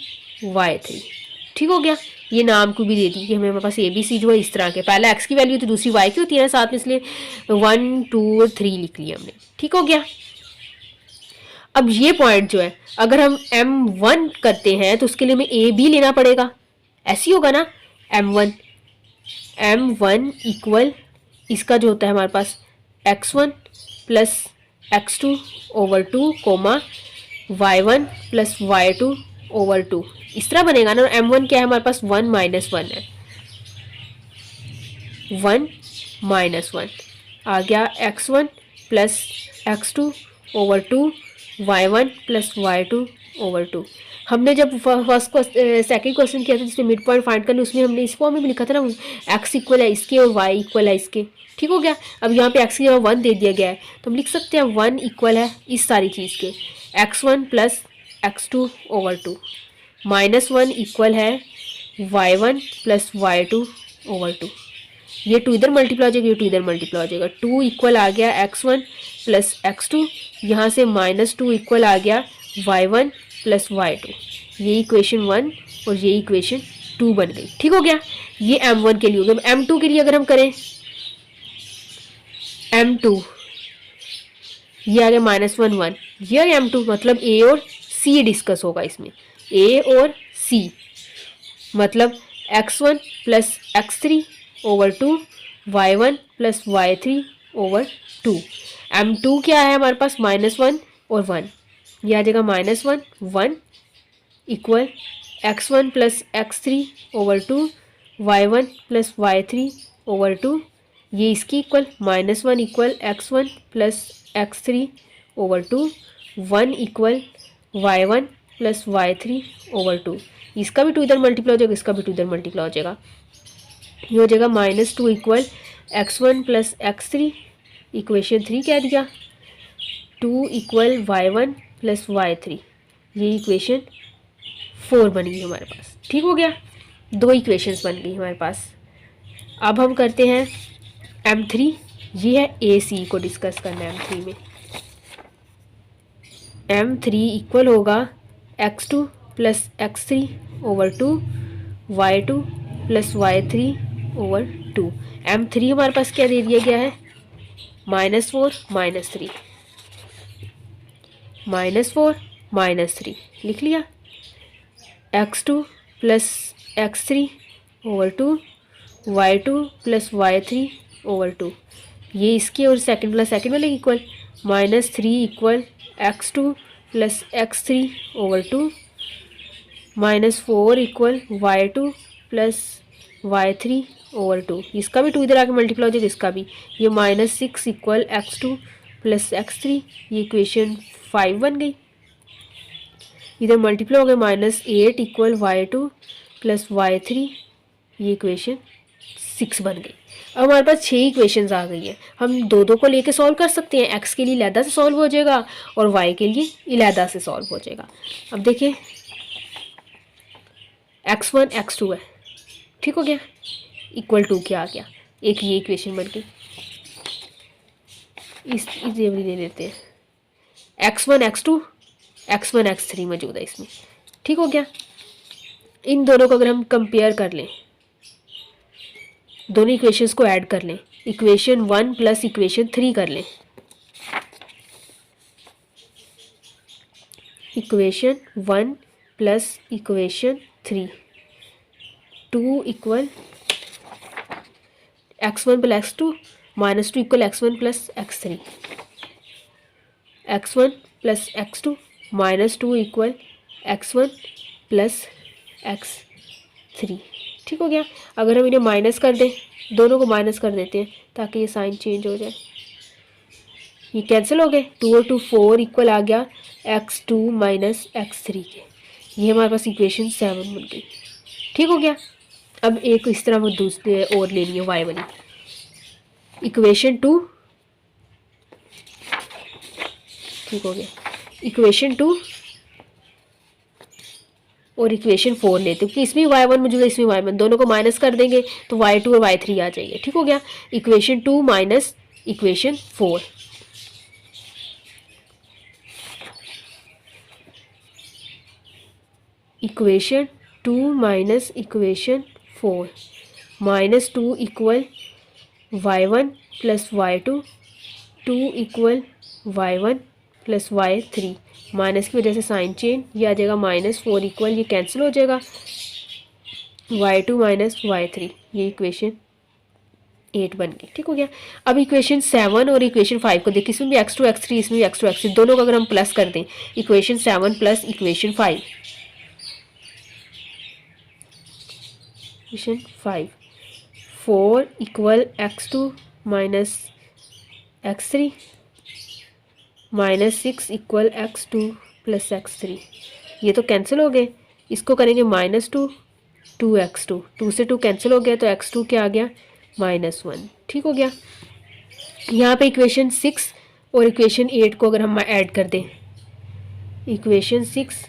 y3। ठीक हो गया, ये नाम को भी दे दी कि हमें पास ए बी सी जो है इस तरह के, पहले x की वैल्यू तो दूसरी y की होती है ना साथ में, इसलिए 1 2 और 3 लिख लिया हमने। ठीक हो गया, अब ये पॉइंट जो है अगर हम M1 करते हैं तो उसके लिए हमें ए बी लेना पड़ेगा, ऐसी होगा ना। M1 इक्वल इसका जो होता है हमारे पास x1 plus x2 over 2 comma y1 plus y2 over 2, इस तरह बनेगा ना। M1 क्या है हमारे पास 1 -1 है, 1 -1 आ गया x1 plus x2 over 2 y1 plus y2 over 2। हमने जब फर्स्ट सेकंड क्वेश्चन किया था जिसमें मिड पॉइंट फाइंड करने, उसमें हमने इस फॉर्म में भी लिखा था ना, x इक्वल है इसके और y इक्वल है इसके। ठीक हो गया, अब यहाँ पे x की जगह 1 दे दिया गया है तो हम लिख सकते हैं 1 इक्वल है इस सारी चीज़ के, x1 plus x2 over 2, -1 equal है y1 प्लस y2 ओवर 2। ये 2 इधर मल्टीप्लाई हो जाएगा, ये 2 इधर मल्टीप्लाई हो जाएगा। 2 इक्वल आ गया x1 प्लस x2, यहाँ से -2 इक्वल आ गया y1 प्लस y2। ये इक्वेशन 1 और ये इक्वेशन 2 बन गई। ठीक हो गया, ये M1 के लिए हो गया। M2 के लिए अगर हम करें, M2 ये आ गया -1 1, ये M2 मतलब A और C डिस्कस होगा इसमें, A और C मतलब x1 plus x3 over 2 y1 plus y3 over 2। M2 क्या है हमारे पास -1 और 1, यह आ जाएगा -1 1 equal x1 plus x3 over 2 y1 plus y3 over 2, ये इसकी equal -1 equal x1 plus x3 over 2 1 equal y1 plus y3 over 2। इसका भी 2 इधर मल्टीप्लाई हो जाएगा, इसका भी 2 इधर मल्टीप्लाई हो जाएगा, ये हो जाएगा -2 equal x1 plus x3, equation 3 कह दिया, 2 इक्वल y1 प्लस y3, ये इक्वेशन 4 बन गई हमारे पास। ठीक हो गया, 2 इक्वेशंस बन गई हमारे पास। अब हम करते हैं M3, ये है ए सी को डिस्कस करना है M3 में। M3 इक्वल होगा x2 plus x3/2 y2 plus y3/2। M3 हमारे पास क्या दे दिया गया है, -4 -3, -4 -3 लिख लिया। x2 plus x3/2 y2 plus y3/2, ये इसके और सेकंड प्लस सेकंड वाले equal, -3 equal x2 plus x3/2, -4 equal y2 plus y3/2। इसका भी 2 इधर आके मल्टीप्लाई हो जाएगा, इसका भी। ये -6 इक्वल x2 प्लस x3, ये इक्वेशन 5 बन गई। इधर मल्टीप्लाई हो गया, -8 इक्वल y2 प्लस y3, ये इक्वेशन 6 बन गई। अब हमारे पास 6 इक्वेशंस आ गई है। हम दो दो को लेके सॉल्व कर सकते हैं। x के लिए अलहदा से सॉल्व हो जाएगा और y के लिए अलहदा से सॉल्व हो जाएगा। अब देखिए x1 x2 है, ठीक हो गया, इक्वल टू क्या आ गया, एक ये इक्वेशन बन गई। इस ले लेते हैं, x1 x2 x1 x3 मौजूद है इसमें, ठीक हो गया। इन दोनों को अगर हम कंपेयर कर लें, दोनों इक्वेशंस को ऐड कर लें, इक्वेशन 1 प्लस इक्वेशन 3 कर लें। Equation 1 plus equation 3, 2 equal x1 plus x2, -2 equal x1 plus x3, x1 plus x2 -2 equal x1 plus x3, ठीक हो गया। अगर हम इन्हें माइनस कर दें, दोनों को माइनस कर देते हैं ताकि ये साइन चेंज हो जाए, ये कैंसिल हो गए। 2 और 2 4 इक्वल आ गया x2 माइनस x3 के। ये हमारे पास इक्वेशन 7 बन गई, ठीक हो गया। अब एक इस तरह वो दूसरे और ले लिए y वाली, इक्वेशन 2, ठीक हो गया, इक्वेशन 2 और इक्वेशन 4 लेते हैं, क्योंकि इसमें y1 मौजूद है, इसमें y1, दोनों को माइनस कर देंगे तो y2 और y3 आ जाएंगे, ठीक हो गया। Equation 2 minus equation 4, equation 2 minus equation 4, -2 equal y1 plus y2, 2 equal y1 plus y3, minus की वजह से साइन चेंज, ये आ जाएगा -4 इक्वल, ये कैंसिल हो जाएगा, y2 माइनस y3, ये इक्वेशन 8 बन गई, ठीक हो गया। अब इक्वेशन 7 और इक्वेशन 5 को देखिए, इसमें भी x2 x3, इसमें भी x2 x3, दोनों को अगर हम प्लस कर दें, equation 7 plus equation 5, equation 5, 4 equal x2 minus x3, -6 equal x2 plus x3, ये तो कैंसिल हो गए। इसको करेंगे -2, 2x2, 2 से 2 कैंसिल हो गया, तो x2 क्या आ गया, -1, ठीक हो गया। यहाँ पे इक्वेशन 6 और इक्वेशन 8 को अगर हम ऐड कर दें, इक्वेशन 6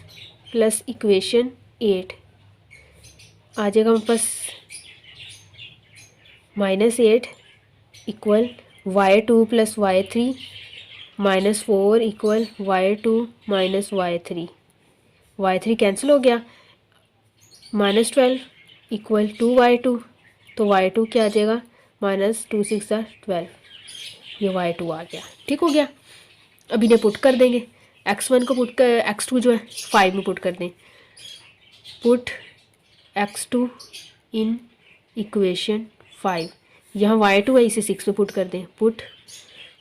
प्लस इक्वेशन 8 आ जाएगा हमारे पास -8 equal y2 plus y3, -4 equal y2 minus y3, y3 cancel हो गया, -12 इक्वल 2y2, तो y2 क्या आ जाएगा, -2 6 12, ये y2 आ गया, ठीक हो गया। अब इन्हें पुट कर देंगे, x1 को पुट कर, x2 जो है 5 में पुट कर दें, पुट x2 इन इक्वेशन 5, यहाँ y2 है, इसे 6 में पुट कर दें, पुट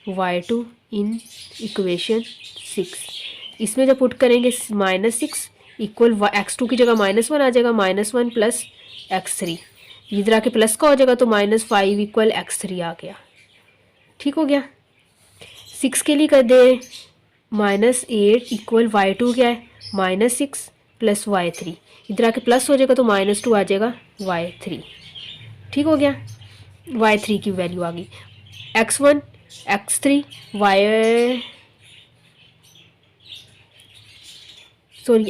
y2 इन इक्वेशन 6, इसमें जब पुट करेंगे -6 इक्वल x2 की जगह -1 आ जाएगा, -1 प्लस x3, इधर आके प्लस का हो जाएगा, तो -5 इक्वल x3 आ गया, ठीक हो गया। 6 के लिए कर दे -8 इक्वल y2 क्या है, -6 प्लस y3, इधर आके प्लस हो जाएगा, तो -2 आ जाएगा y3, ठीक हो गया। y3 की वैल्यू आ गई, x1 x3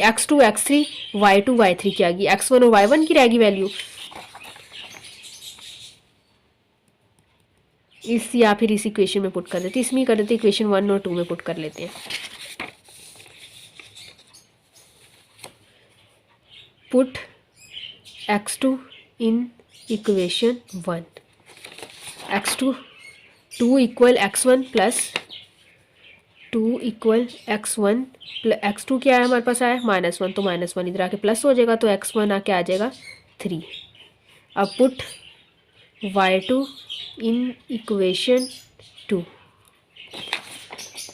x2 x3 y2 y3 की आ गई, x1 और y1 की रहेगी वैल्यू, इस या फिर इस इक्वेशन में पुट कर देते, इसमें ही कर देते, इक्वेशन 1 और 2 में पुट कर लेते हैं। Put x2 in equation 1, x2 2 equal x1 plus 2 equal x1 plus x2 क्या है हमारे पास आया -1, तो -1 इधर आके प्लस हो जाएगा, तो x1 आके आ जाएगा 3। अब पुट y2 इन इक्वेशन 2,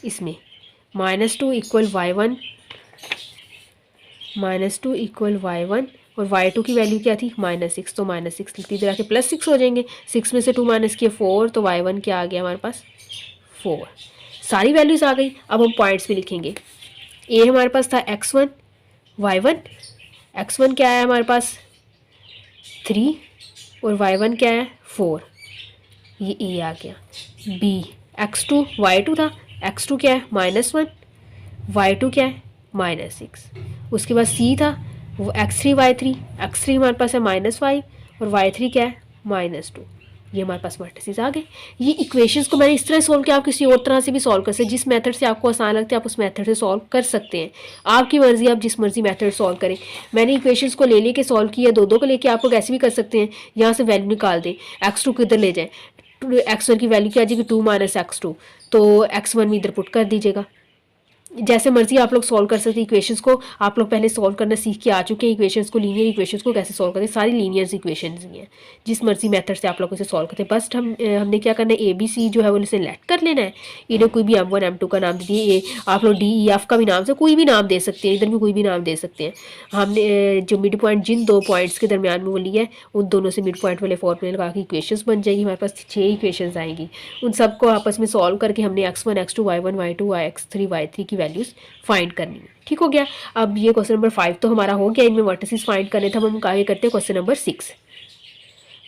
इसमें -2 इक्वल y1, -2 इक्वल y1 और y2 की वैल्यू क्या थी -6, तो -6 लिखती, इधर आके +6 हो जाएंगे। 6 में से 2 माइनस किए 4, तो y1 क्या आ गया हमारे पास 4। सारी वैल्यूज़ आ गई। अब हम पॉइंट्स भी लिखेंगे। ए हमारे पास था x1 y1, x1 क्या है हमारे पास 3 और y1 क्या है 4, ये ए आ गया। बी x2 y2 था, x2 क्या है -1, y2 क्या है -6। उसके बाद सी था वो x3 y3, x3 हमारे पास है -5 और y3 क्या है -2। ये हमारे पास वर्टिसेस आ गए। ये इक्वेशंस को मैंने इस तरह सॉल्व किया, आप किसी और तरह से भी सॉल्व कर सकते हैं। जिस मेथड से आपको आसान लगता है आप उस मेथड से सॉल्व कर सकते हैं, आपकी मर्जी, आप जिस मर्जी मेथड सॉल्व करें। मैंने इक्वेशंस को ले लेके सॉल्व किया, दो को लेके आप लोग ऐसे भी कर सकते हैं। यहाँ से वैल्यू निकाल दें, x2 किधर ले जाए, x1 की वैल्यू क्या आ जाएगी 2 - x2, तो x1 भी इधर पुट कर दीजिएगा। जैसे मर्जी आप लोग सॉल्व कर सकते हैं। इक्वेशंस को आप लोग पहले सॉल्व करना सीख के आ चुके हैं। इक्वेशंस को, लीनियर इक्वेशंस को कैसे सॉल्व करते हैं, सारी लीनियर इक्वेशंस ही हैं। जिस मर्जी मेथड से आप लोग इसे सॉल्व करते हैं, बस हमने क्या करना है, ABC जो है वो इसे लेट कर लेना है। इन्हें कोई भी M1 M2 का नाम दे दिए, आप लोग DEF का भी नाम से कोई भी नाम दे सकते हैं, इधर भी कोई भी नाम दे सकते हैं। हमने जो मिड पॉइंट जिन दो पॉइंट्स के दरमियान में वो लिया है, उन दोनों से मिड पॉइंट वाले फॉर्मूले लगा के इक्वेशंस बन जाएगी। हमारे पास 6 इक्वेशंस आएंगी। उन सबको आपस में सॉल्व करके हमने x1 x2 y1 y2 x3 y3 की वैल्यूज़ फाइंड करनी है। ठीक हो गया। अब ये क्वेश्चन नंबर 5 तो हमारा हो गया, इनमें वर्टिसेस फाइंड करने थे। अब हम आगे करते हैं क्वेश्चन नंबर 6।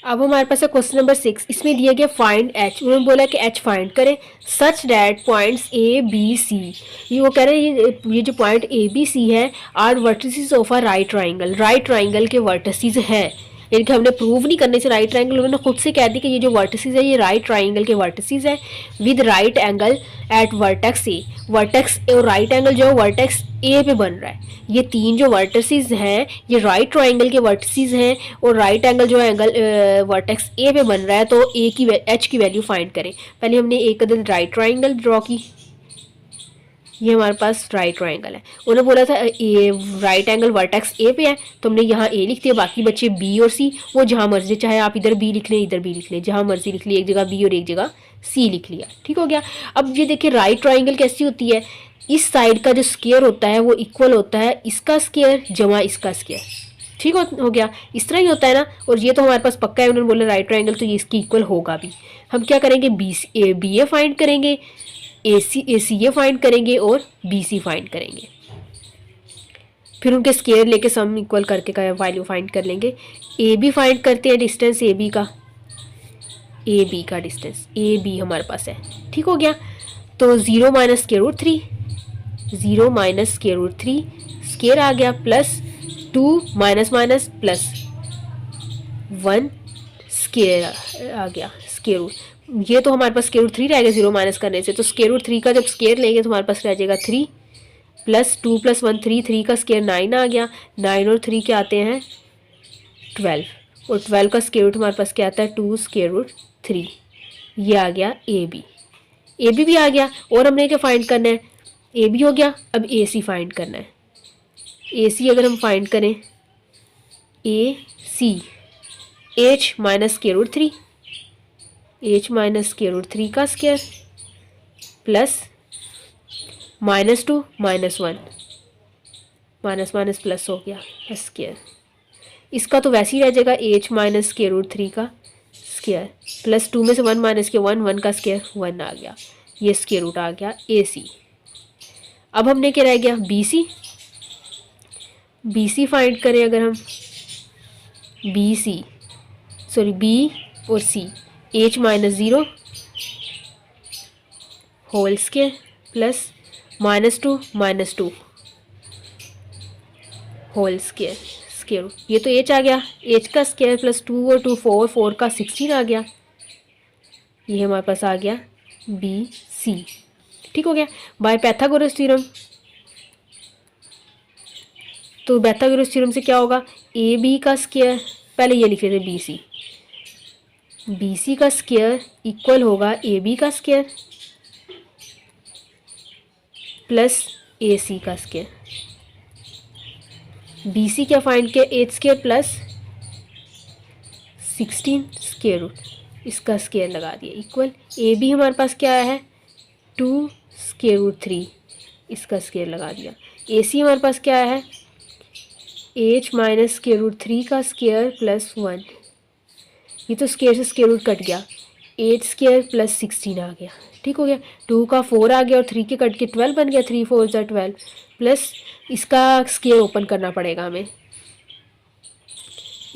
अब हमारे पास है क्वेश्चन नंबर 6, इसमें दिया गया फाइंड h। उन्होंने बोला कि h फाइंड करें सच डैट पॉइंट्स ABC, ये वो कह रहे हैं ये जो पॉइंट ABC है are vertices of a right triangle, right triangle के वर्टिसेस हैं। यानी कि हमने प्रूव नहीं करने से राइट ट्राइंगल, उन्होंने खुद से कह दी कि ये जो वर्टिसेस है ये राइट ट्राइंगल के वर्टिसेस है with right angle eight vertex A. Vertex और राइट एंगल जो है वर्टेक्स ए पे बन रहा है। ये तीन जो वर्टिसेस हैं ये राइट ट्राइंगल के वर्टिसेस हैं और राइट एंगल जो है एंगल वर्टेक्स ए पे बन रहा है। तो ए की h की वैल्यू फाइंड करें। पहले हमने एक राइट ट्राइंगल ड्रॉ की, ये हमारे पास राइट ट्राइंगल है। उन्होंने बोला था ए राइट एंगल वर्टेक्स ए पे है, तो हमने यहाँ ए लिख दिया, बाकी बच्चे बी और सी वो जहाँ मर्जी, चाहे आप इधर बी लिख लें इधर बी लिख लें, जहाँ मर्जी लिख लिया, एक जगह बी और एक जगह सी लिख लिया। ठीक हो गया। अब ये देखिए राइट ट्राइंगल कैसी होती है, इस साइड का जो स्क्वायर होता है वो इक्वल होता है इसका स्क्वायर जमा इसका स्क्वायर। ठीक हो गया, इस तरह ही होता है ना। और ये तो हमारे पास पक्का है, उन्होंने बोला राइट ट्राइंगल तो ये इसकी इक्वल होगा भी। हम क्या करेंगे बी ए फाइंड करेंगे, ए सी ए फाइंड करेंगे और बी सी फाइंड करेंगे। फिर उनके स्केयर लेके सम इक्वल करके का वैल्यू फाइंड कर लेंगे। ए बी फाइंड करते हैं, डिस्टेंस ए बी का डिस्टेंस ए बी हमारे पास है। ठीक हो गया। तो 0 - √3, 0 - √3 स्केयर आ गया, प्लस 2 माइनस प्लस 1 स्केयर आ गया स्केयर रूट। ये तो हमारे पास स्केयर रूट 3 रहेगा 0 माइनस करने से, तो स्केयर रूट 3 का जब स्केयर लेंगे तो हमारे पास रह जाएगा 3 प्लस 2 + 1 3, 3 का स्केयर 9 आ गया। 9 और 3 क्या आते हैं 12, और 12 का स्केयर रूट हमारे पास क्या आता है 2 स्केयर रूट 3। ये आ गया ए बी भी आ गया। और हमने क्या फाइंड करना है, ए बी हो गया। अब ए सी फाइंड करना है। ए सी अगर हम फाइंड करें, A C h minus square root 3, h minus square root 3 का स्केयर प्लस -2 - 1 माइनस प्लस हो गया स्केयर। इसका तो वैसे ही रह जाएगा h माइनस स्केयर रूट 3 का स्केयर प्लस 2 में से 1 माइनस के 1 का स्केयर 1 आ गया। ये स्केयर रूट आ गया ए सी। अब हमने क्या रह गया बी सी फाइंड करें अगर हम बी और C, h minus 0 whole square plus -2 - 2 whole square. ये तो h आ गया, h का स्केयर प्लस 2 और 2 4 का 16 आ गया। ये हमारे पास आ गया बी सी। ठीक हो गया। बाय पैथागोरस थ्योरम, तो पैथागोरस थ्योरम से क्या होगा, ए बी का स्क्वायर, पहले ये लिख लेते बी सी, बी सी का स्क्वायर इक्वल होगा ए बी का स्क्वायर प्लस ए सी का स्क्वायर। बी सी क्या फाइंड किया, 8 स्क्वायर प्लस 16 स्क्वायर रूट, इसका स्क्वायर लगा दिया इक्वल। ए बी हमारे पास क्या है 2 स्क्वायर रूट 3, इसका स्क्वायर लगा दिया। ए सी हमारे पास क्या है एच माइनस स्क्वायर रूट 3 का स्क्वायर प्लस 1, ये तो स्क्वायर से स्क्वायर रूट कट गया, 8 स्क्वायर प्लस 16 आ गया। ठीक हो गया। 2 का 4 आ गया और 3 के कट के 12 बन गया, 3 4 ज़ा 12 प्लस इसका स्क्वायर ओपन करना पड़ेगा हमें,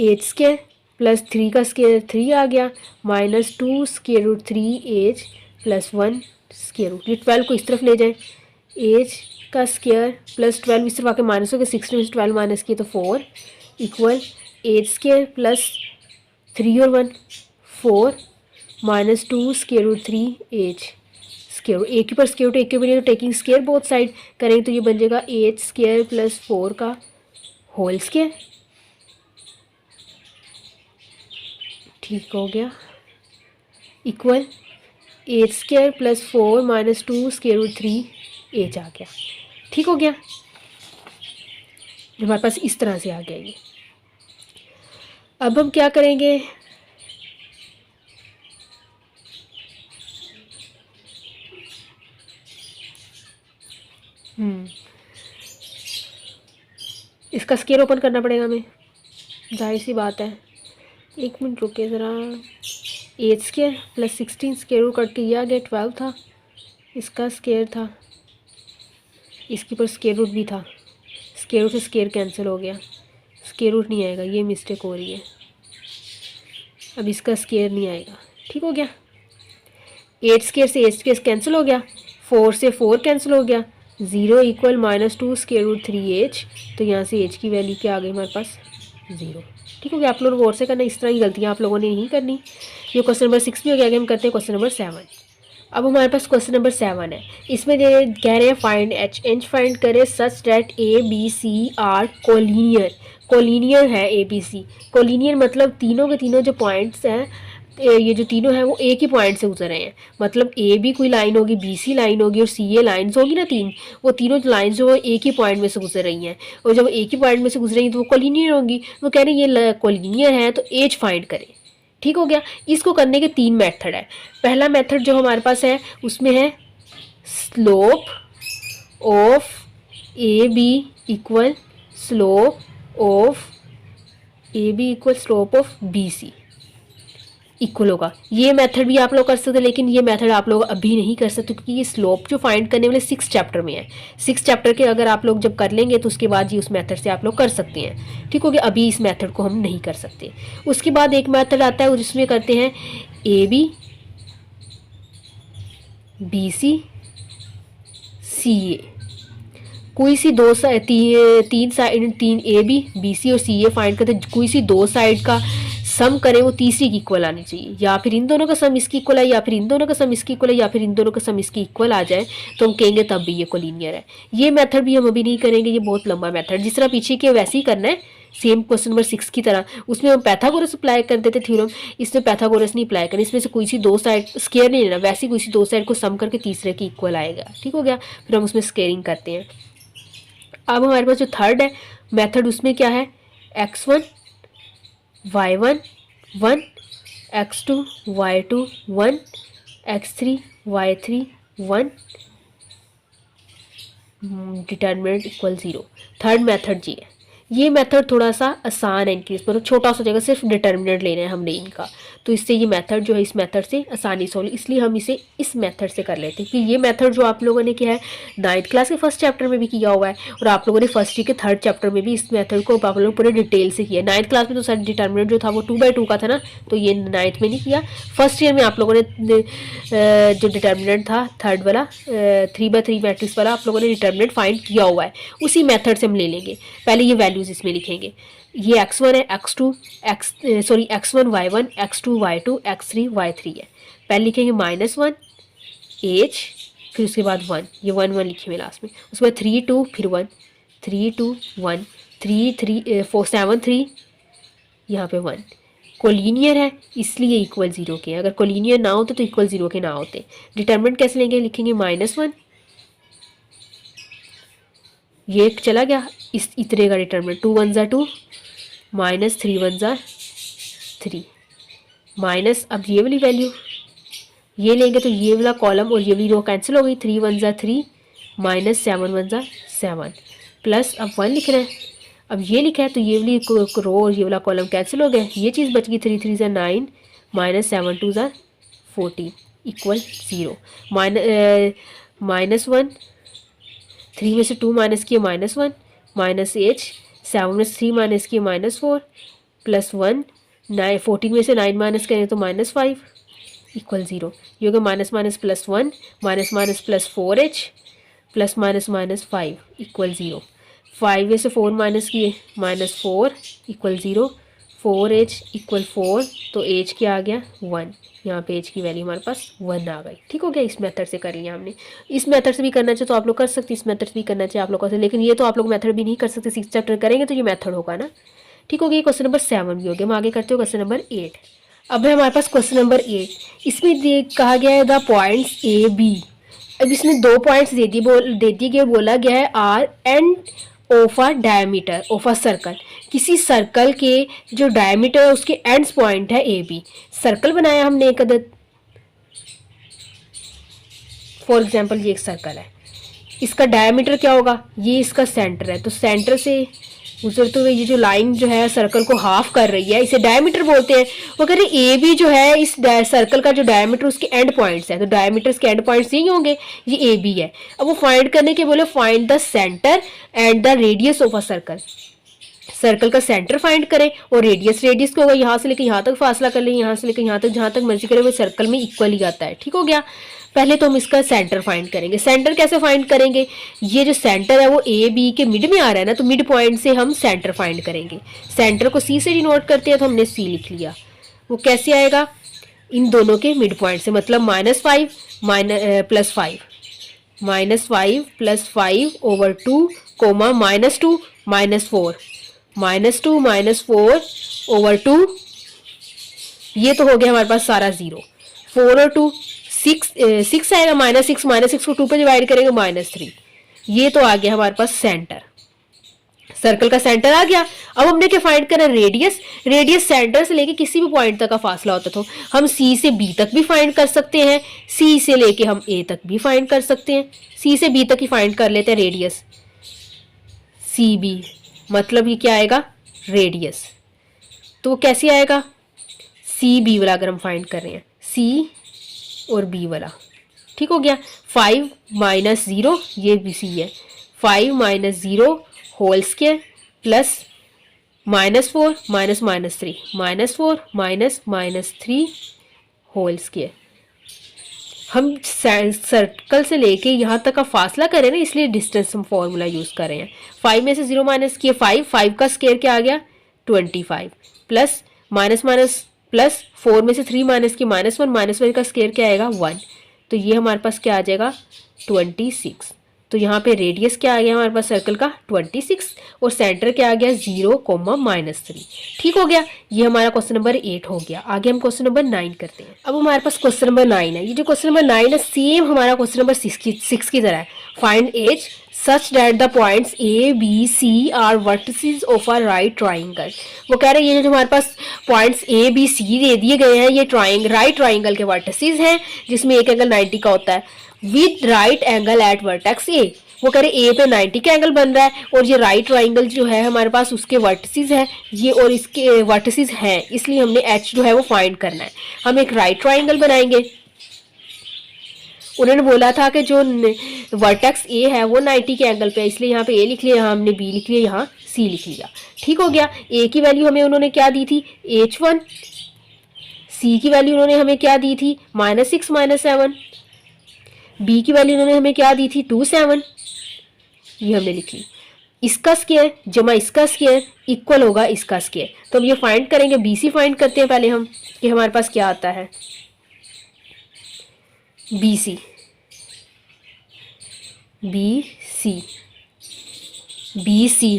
8 स्क्वायर प्लस 3 का स्क्वायर 3 आ गया minus 2 square root 3 H plus 1 square root. ये 12 को इस तरफ ले जाएं, एच का स्क्वायर प्लस 12 इस तरफ आके माइनस हो गया, 16 में से 12 माइनस किए तो 4 इक्वल 8 स्क्वायर प्लस 3 और 1 4 minus 2 square root 3 H square, एक के ऊपर स्क्वायर रूट एक के ऊपर, तो टेकिंग स्क्वायर बोथ साइड करेंगे तो ये बन जाएगा 8 स्क्वायर प्लस 4 का होल स्क्वायर। ठीक हो गया equal 8 square plus 4 minus 2 square root 3 H आ गया। ठीक हो गया। हमारे पास इस तरह से आ गया ये। अब हम क्या करेंगे, इसका स्क्वायर ओपन करना पड़ेगा हमें, जाहिर सी बात है। एक मिनट रुके ज़रा, 8 square plus 16 square root cut के ये आ गया 12 था, इसका स्क्वायर था, इसके ऊपर स्क्वायर रूट भी था, स्क्वायर रूट से स्क्वायर कैंसिल हो गया, स्क्वायर रूट नहीं आएगा, ये मिस्टेक हो रही है, अब इसका स्क्वायर नहीं आएगा। ठीक हो गया। 8 स्क्वायर से 8 स्क्वायर कैंसिल हो गया, 4 से 4 कैंसिल हो गया, 0 equal minus 2 square root 3 H, तो यहाँ से एच की वैल्यू क्या आ गई हमारे पास 0। ठीक हो गया। आप लोग गौर से करना, इस तरह की गलतियाँ आप लोगों ने नहीं करनी। ये क्वेश्चन नंबर 6 में हो गया। आगे हम करते हैं क्वेश्चन नंबर 7। अब हमारे पास क्वेश्चन नंबर 7 है, इसमें कह रहे हैं फाइंड एच एच फाइंड करें such that A B C are collinear, collinear है ए बी सी, कोलिनियर मतलब तीनों के तीनों जो पॉइंट्स हैं, ये जो तीनों हैं वो एक ही पॉइंट से गुजर रहे हैं, मतलब ए बी कोई लाइन होगी, बी सी लाइन होगी और सी ए लाइन्स होगी ना तीन, वो तीनों लाइन्स जो है एक ही पॉइंट में से गुजर रही हैं, और जब एक ही पॉइंट में से गुजर रही हैं तो वो कोलिनियर होंगी। वो कह रहे हैं ये कोलिनियर है तो एज फाइंड करें। ठीक हो गया। इसको करने के 3 मेथड है। पहला मेथड जो हमारे पास है उसमें है slope of A B equal slope of A B equal slope of B C equal होगा। ये मेथड भी आप लोग कर सकते हैं, लेकिन ये मेथड आप लोग अभी नहीं कर सकते क्योंकि ये स्लोप जो फाइंड करने वाले 6 चैप्टर में है। 6 चैप्टर के अगर आप लोग जब कर लेंगे तो उसके बाद ही उस मेथड से आप लोग कर सकते हैं। ठीक हो गया। अभी इस मेथड को हम नहीं कर सकते। उसके बाद एक मेथड आता है जिसमें करते हैं ए बी बी सी सी ए, कोई सी दो तीन साइड, तीन ए बी सी और सी ए फाइंड करते हैं, कोई सी दो साइड का सम करें वो तीसरी की इक्वल आनी चाहिए, या फिर इन दोनों का सम इसकी इक्वल है, या फिर इन दोनों का सम इसकी इक्वल है, या फिर इन दोनों का सम इसकी इक्वल आ जाए तो हम कहेंगे तब भी ये कोलिनियर है। ये मेथड भी हम अभी नहीं करेंगे, ये बहुत लंबा मेथड, जिस तरह पीछे के वैसे ही करना है, सेम क्वेश्चन नंबर 6 की तरह। उसमें हम पैथागोरस अप्लाई कर देते थ्योरम, इसमें पैथागोरस नहीं अप्लाई करना, इसमें से कोई सी दो साइड स्क्वायर नहीं लेना, वैसे कोई सी दो साइड को सम करके तीसरे की इक्वल आएगा। ठीक हो गया। फिर हम उसमें स्क्वेयरिंग करते हैं। अब हमारे पास जो थर्ड है मेथड, उसमें क्या है x1 y1 1 x2 y2 1 x3 y3 1 determinant equal 0। Third method जी है। ये मेथड थोड़ा सा आसान है इनकी, मतलब छोटा सा जगह सिर्फ डिटर्मिनेंट लेना है हमने इनका, तो इससे ये मेथड जो है इस मेथड से आसानी से होगी, इसलिए हम इसे इस मेथड से कर लेते हैं। क्योंकि ये मेथड जो आप लोगों ने किया है 9th क्लास के फर्स्ट चैप्टर में भी किया हुआ है, और आप लोगों ने फर्स्ट के थर्ड चैप्टर में भी इस मेथड को आप लोग पूरे डिटेल से किया है। 9th क्लास में तो सर डिटर्मिनेंट जो था वो 2/2 का था ना, तो ये 9th में नहीं किया। फर्स्ट ईयर में आप लोगों ने जो डिटर्मिनेंट था थर्ड वाला 3/3 मैट्रिक्स वाला आप लोगों ने डिटर्मिनेंट फाइंड किया हुआ है, उसी मेथड से हम ले लेंगे। पहले ये वैल्यू वैल्यूज़ इसमें लिखेंगे। ये x1 है, x2 x1 y1, x2 y2, x3 y3 है। पहले लिखेंगे -1 एज, फिर उसके बाद 1, ये 1 1 लिखे हुए लास्ट में। उसके बाद 3 2, फिर 1, 3 2 1, 3 3 4 7 3, यहाँ पे 1। कोलिनियर है इसलिए इक्वल 0 के। अगर कोलिनियर ना होते तो इक्वल 0 के ना होते। डिटरमिनेंट कैसे लेंगे, लिखेंगे -1, ये चला गया, इस इतने का डिटरमिनेंट 2 1 2, -3 1 3, माइनस अब ये वाली वैल्यू ये लेंगे तो ये वाला कॉलम और ये वाली रो कैंसिल हो गई, 3 1 3, -7 1 7, प्लस अब 1 लिख रहे हैं। अब ये लिखा है तो ये वाली रो और ये वाला कॉलम कैंसिल हो गए, ये चीज़ बच गई, 3 3 9, -7 2 14 इक्वल 0। -1, 3 में से 2 माइनस किए -1, -8, 7 में से 3 माइनस किए -4, प्लस 1, 9 14 में से 9 माइनस करें तो -5 इक्वल 0। ये होगा -, +1, -, +4h, +, -5 इक्वल 0। 5 में से 4 माइनस किए -4 इक्वल 0, 4h इक्वल 4, तो h क्या आ गया 1। यहाँ पे h की वैल्यू हमारे पास 1 आ गई। ठीक हो गया, इस मेथड से कर लिया हमने। इस मेथड से भी करना चाहिए तो आप लोग कर सकते, इस मेथड से भी करना चाहिए आप लोगों से, लेकिन ये तो आप लोग मेथड भी नहीं कर सकते, 6 चैप्टर करेंगे तो ये मेथड होगा ना। ठीक हो गया, क्वेश्चन नंबर 7 भी हो गया। हम आगे करते हो क्वेश्चन नंबर 8। अब है हमारे पास क्वेश्चन नंबर 8, इसमें कहा गया है द पॉइंट्स ए बी। अब इसमें 2 पॉइंट्स दे दिए गए, बोला गया है are end of a diameter of a circle. किसी सर्कल के जो डायमीटर है उसके एंड्स पॉइंट है ए बी। सर्कल बनाया हमने एक अदद, फॉर एग्जांपल ये एक सर्कल है, इसका डायमीटर क्या होगा, ये इसका सेंटर है, तो सेंटर से गुजरते हुए ये जो लाइन जो है सर्कल को हाफ कर रही है, इसे डायमीटर बोलते हैं। वो कह रहे ए बी जो है इस सर्कल का जो डायमीटर उसके एंड पॉइंट्स है, तो डायमीटर के एंड पॉइंट्स यही होंगे, ये ए बी है। अब वो फाइंड करने के बोले find the centre and the radius of a circle. Circle का सेंटर फाइंड करें और रेडियस को होगा यहाँ से लेकर यहाँ तक फासला कर लें, यहाँ से लेकर यहाँ तक जहाँ तक मर्जी करें वो सर्कल में इक्वल ही आता है। ठीक हो गया, पहले तो हम इसका सेंटर फाइंड करेंगे। सेंटर कैसे फाइंड करेंगे, ये जो सेंटर है वो ए बी के मिड में आ रहा है ना, तो मिड पॉइंट से हम सेंटर फाइंड करेंगे। सेंटर को सी से डिनोट करते हैं तो हमने सी लिख लिया। वो कैसे आएगा, इन दोनों के मिड पॉइंट से, मतलब -5 +5, -5 +5 over 2, -2 -4, -2 -4 over 2, ये तो हो गया हमारे पास सारा 0। 4 और 2 6 आएगा, -6 को 2 पे डिवाइड करेंगे -3, ये तो आ गया हमारे पास सेंटर। सर्कल का सेंटर आ गया। अब हमने क्या फाइंड करना, रेडियस। रेडियस सेंटर से लेके किसी भी पॉइंट तक का फासला होता तो हम सी से बी तक भी फाइंड कर सकते हैं, सी से लेके हम ए तक भी फाइंड कर सकते हैं। सी से बी तक ही फाइंड कर लेते हैं रेडियस, सी बी, मतलब ये क्या आएगा रेडियस। तो कैसे आएगा, सी बी वाला अगर हम फाइंड कर रहे हैं, सी और बी वाला। ठीक हो गया, 5 - 0, ये भी सी है, 5 - 0 whole square plus -4 -3 -4 -3 whole square. हम सर्कल से लेके यहाँ तक का फासला करें ना, इसलिए डिस्टेंस हम फॉर्मूला यूज़ कर रहे हैं। 5 में से 0 माइनस किए 5 का स्क्वायर क्या आ गया 25, प्लस प्लस 4 में से 3 माइनस किए -1 का स्क्वायर क्या आएगा 1, तो ये हमारे पास क्या आ जाएगा 26। तो यहाँ पे रेडियस क्या आ गया हमारे पास सर्कल का 26 और सेंटर क्या आ गया 0, -3। ठीक हो गया, ये हमारा क्वेश्चन नंबर 8 हो गया। आगे हम क्वेश्चन नंबर 9 करते हैं। अब हमारे पास क्वेश्चन नंबर 9 है। ये जो क्वेश्चन नंबर 9 है सेम हमारा क्वेश्चन नंबर 6 की तरह है। Find as such that the points A B C are vertices of a right triangle. वो कह रहे हैं ये जो हमारे पास पॉइंट्स ए बी सी दे दिए गए हैं, ये राइट ट्राइंगल के वर्टिसेस हैं, जिसमें एक एंगल 90 का होता है with right angle eight vertex ए। वो कह रहे ए पे 90 का एंगल बन रहा है और ये राइट ट्राइंगल जो है हमारे पास उसके वर्टिसेस है ये, और इसके वर्टिसेस हैं, इसलिए हमने एच जो है वो फाइंड करना है। हम एक राइट ट्राइंगल बनाएंगे। उन्होंने बोला था कि जो वर्टेक्स ए है वो 90 के एंगल पे है, इसलिए यहाँ पे ए लिख लिया, यहाँ हमने बी लिख लिया, यहाँ सी लिख लिया। ठीक हो गया, ए की वैल्यू हमें उन्होंने क्या दी थी h1, सी की वैल्यू उन्होंने हमें क्या दी थी -6 -7, बी की वैल्यू उन्होंने हमें क्या दी थी 2 7, ये हमने लिखी। इसका स्क्वायर जमा इसका स्क्वायर इक्वल होगा इसका स्क्वायर। तो अब ये फाइंड करेंगे, BC फाइंड करते हैं पहले हम कि हमारे पास क्या आता है। BC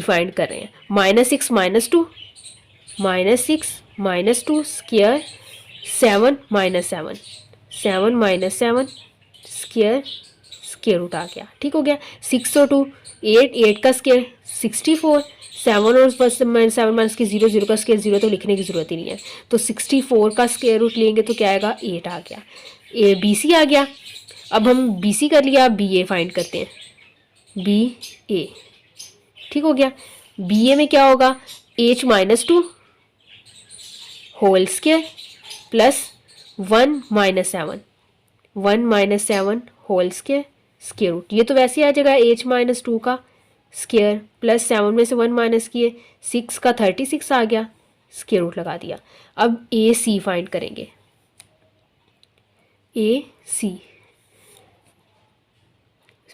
फाइंड कर रहे हैं। -6 -2 -6 -2 स्क्वायर 7 -7 7 -7 स्क्वायर स्क्वायर रूट आ गया। ठीक हो गया। 6 और 2 8 8 का स्क्वायर 64 7 और -7 माइनस के 0 0 का स्क्वायर 0 तो लिखने की ज़रूरत ही नहीं है। तो 64 का स्क्वायर रूट लेंगे तो क्या आएगा 8 आ गया। BC आ गया। अब हम BC कर लिया, BA फाइंड करते हैं। BA ठीक हो गया। BA में क्या होगा H -2 whole square plus 1 -7 whole square square root. ये तो वैसे आ जाएगा H -2 का स्क्वायर प्लस 7 में से 1 माइनस किए 6 का 36 आ गया, स्क्वायर रूट लगा दिया। अब AC फाइंड करेंगे। AC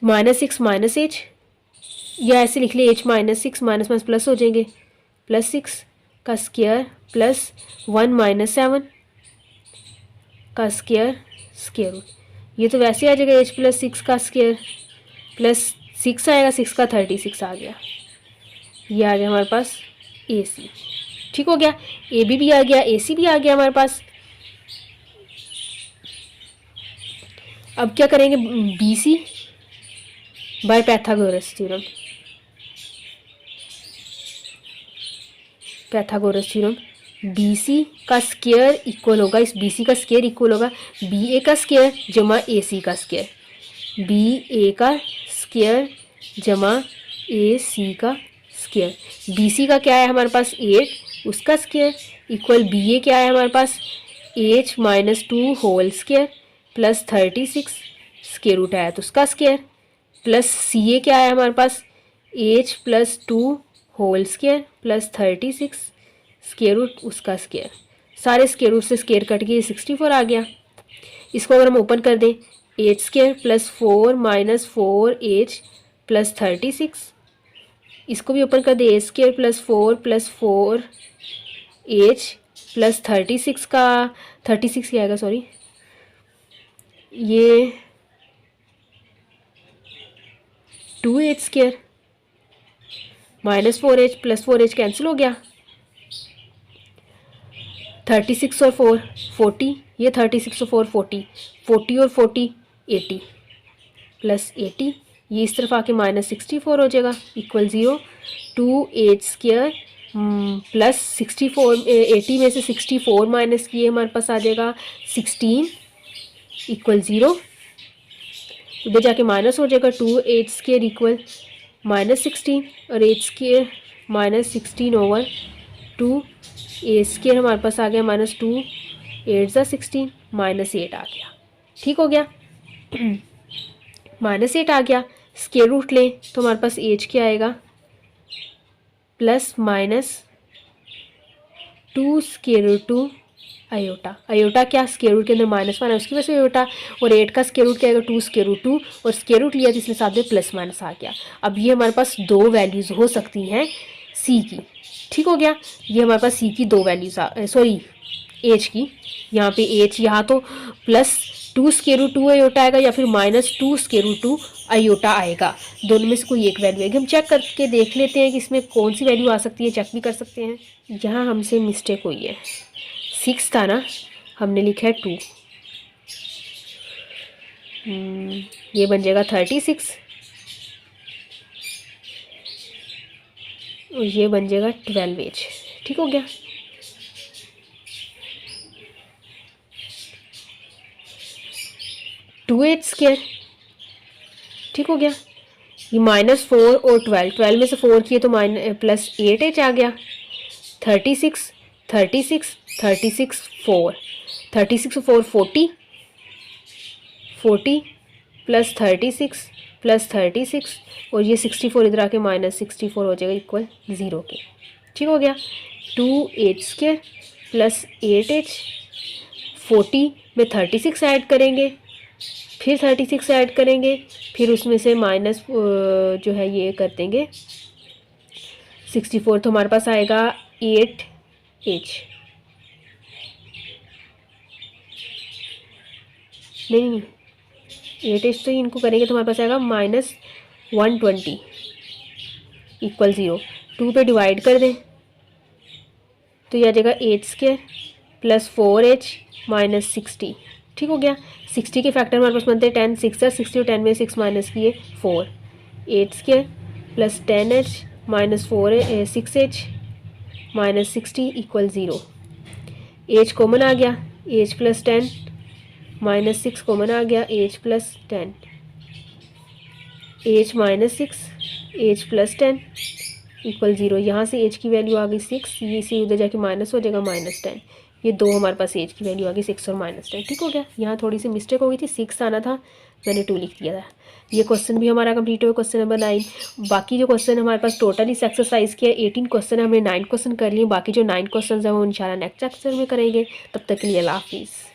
-6 -H या ऐसे लिख ले H -6 माइनस माइनस प्लस हो जाएंगे, +6 का स्क्वायर प्लस 1 -7 का स्क्वायर स्क्वायर रूट। ये तो वैसे आ जाएगा H +6 का स्क्वायर प्लस 6 आएगा, 6 का 36 आ गया। ये आ गया हमारे पास AC। ठीक हो गया। AB भी आ गया, AC भी आ गया हमारे पास। अब क्या करेंगे BC by Pythagoras theorem. BC का स्क्वायर इक्वल होगा, इस BC का स्क्वायर इक्वल होगा BA का स्क्वायर जमा AC का स्क्वायर। BA का स्क्वायर जमा AC का स्क्वायर। BC का क्या है हमारे पास 8, उसका स्क्वायर इक्वल BA क्या है हमारे पास H -2 whole square plus 36 square root आया तो उसका स्क्वायर प्लस CA क्या है हमारे पास H +2 whole square plus 36 square root उसका स्क्वायर। सारे स्क्वायर रूट से स्क्वायर कट गए 64 आ गया। इसको अगर हम ओपन कर दें H² plus 4 minus 4H plus 36, इसको भी ओपन कर दें A² plus 4 plus 4H plus 36 का 36 क्या आएगा सॉरी, ये 2H² minus 4H plus 4H cancel हो गया। 36 और 4 40, ये 36 और 4 40, 40 और 40 80 प्लस 80, ये इस तरफ आके -64 हो जाएगा इक्वल 0। 2H² प्लस 64 80 में से 64 माइनस किए हमारे पास आ जाएगा 16 इक्वल 0। उधर जाके माइनस हो जाएगा 2H² इक्वल -16 और H² -16 ओवर 2 A² हमारे पास आ गया -2 8 ज़ा 16 -8 आ गया। ठीक हो गया। -8 आ गया। स्क्वायर रूट लें तो हमारे पास H क्या आएगा plus -2 square root 2 iota. Iota क्या स्क्वायर रूट के अंदर -1 है उसकी वजह से आयोटा, और 8 का स्क्वायर रूट क्या आएगा 2 स्क्वायर रूट 2 और स्क्वायर रूट लिया तो इसलिए साथ में प्लस माइनस आ गया। अब ये हमारे पास दो वैल्यूज़ हो सकती हैं C की। ठीक हो गया। ये हमारे पास C की दो वैल्यूज़ सॉरी H की, यहाँ पे H यहाँ तो +2 स्क्वायर रूट 2 आयोटा आएगा या फिर -2 स्क्वायर रूट 2 आयोटा आएगा। दोनों में से कोई एक वैल्यू आएगी। हम चेक करके देख लेते हैं कि इसमें कौन सी वैल्यू आ सकती है, चेक भी कर सकते हैं। यहाँ हमसे मिस्टेक हुई है, 6 था ना, हमने लिखा है 2, ये बन जाएगा 36 और ये बन जाएगा 12H। ठीक हो गया। (2H²) ठीक हो गया। ये -4 और 12 में से 4 किए तो +8H आ गया। 36 36 36 4 36 और 4 40 प्लस 36 प्लस 36 और ये 64 इधर आके -64 हो जाएगा इक्वल 0 के। ठीक हो गया। 2H² प्लस 8H, 40 में 36 ऐड करेंगे, फिर 36 ऐड करेंगे, फिर उसमें से माइनस जो है ये कर देंगे 64 तो हमारे पास आएगा 8h, नहीं 8h तो इनको करेंगे तो हमारे पास आएगा -120 इक्वल 0। 2 पे डिवाइड कर दें तो ये आ जाएगा 8² प्लस 4h माइनस 60। ठीक हो गया। 60 के फैक्टर हमारे पास बनते हैं 10, 6 है 60 और 10 में 6 माइनस किए 4। 8² plus 10h minus 6h minus 60 equal 0। H common आ गया, एच प्लस 10 माइनस 6 कॉमन आ गया, H plus 10, H minus 6 H plus 10 equal 0। यहाँ से एच की वैल्यू आ गई 6, ये से उधर जाके माइनस हो जाएगा -10। ये दो हमारे पास एच की वैल्यू आ गई 6 और -10। ठीक हो गया। यहाँ थोड़ी सी मिस्टेक हो गई थी, 6 आना था, मैंने 2 लिख दिया था। ये क्वेश्चन भी हमारा कंप्लीट हो गया, क्वेश्चन नंबर 9। बाकी जो क्वेश्चन हमारे पास टोटल इस एक्सरसाइज के 18 क्वेश्चन है, हमने 9 क्वेश्चन कर लिए। बाकी जो 9 क्वेश्चन है वो इंशाल्लाह नेक्स्ट एक्सरसाइज में करेंगे। तब तक के लिए अल्लाह हाफिज़।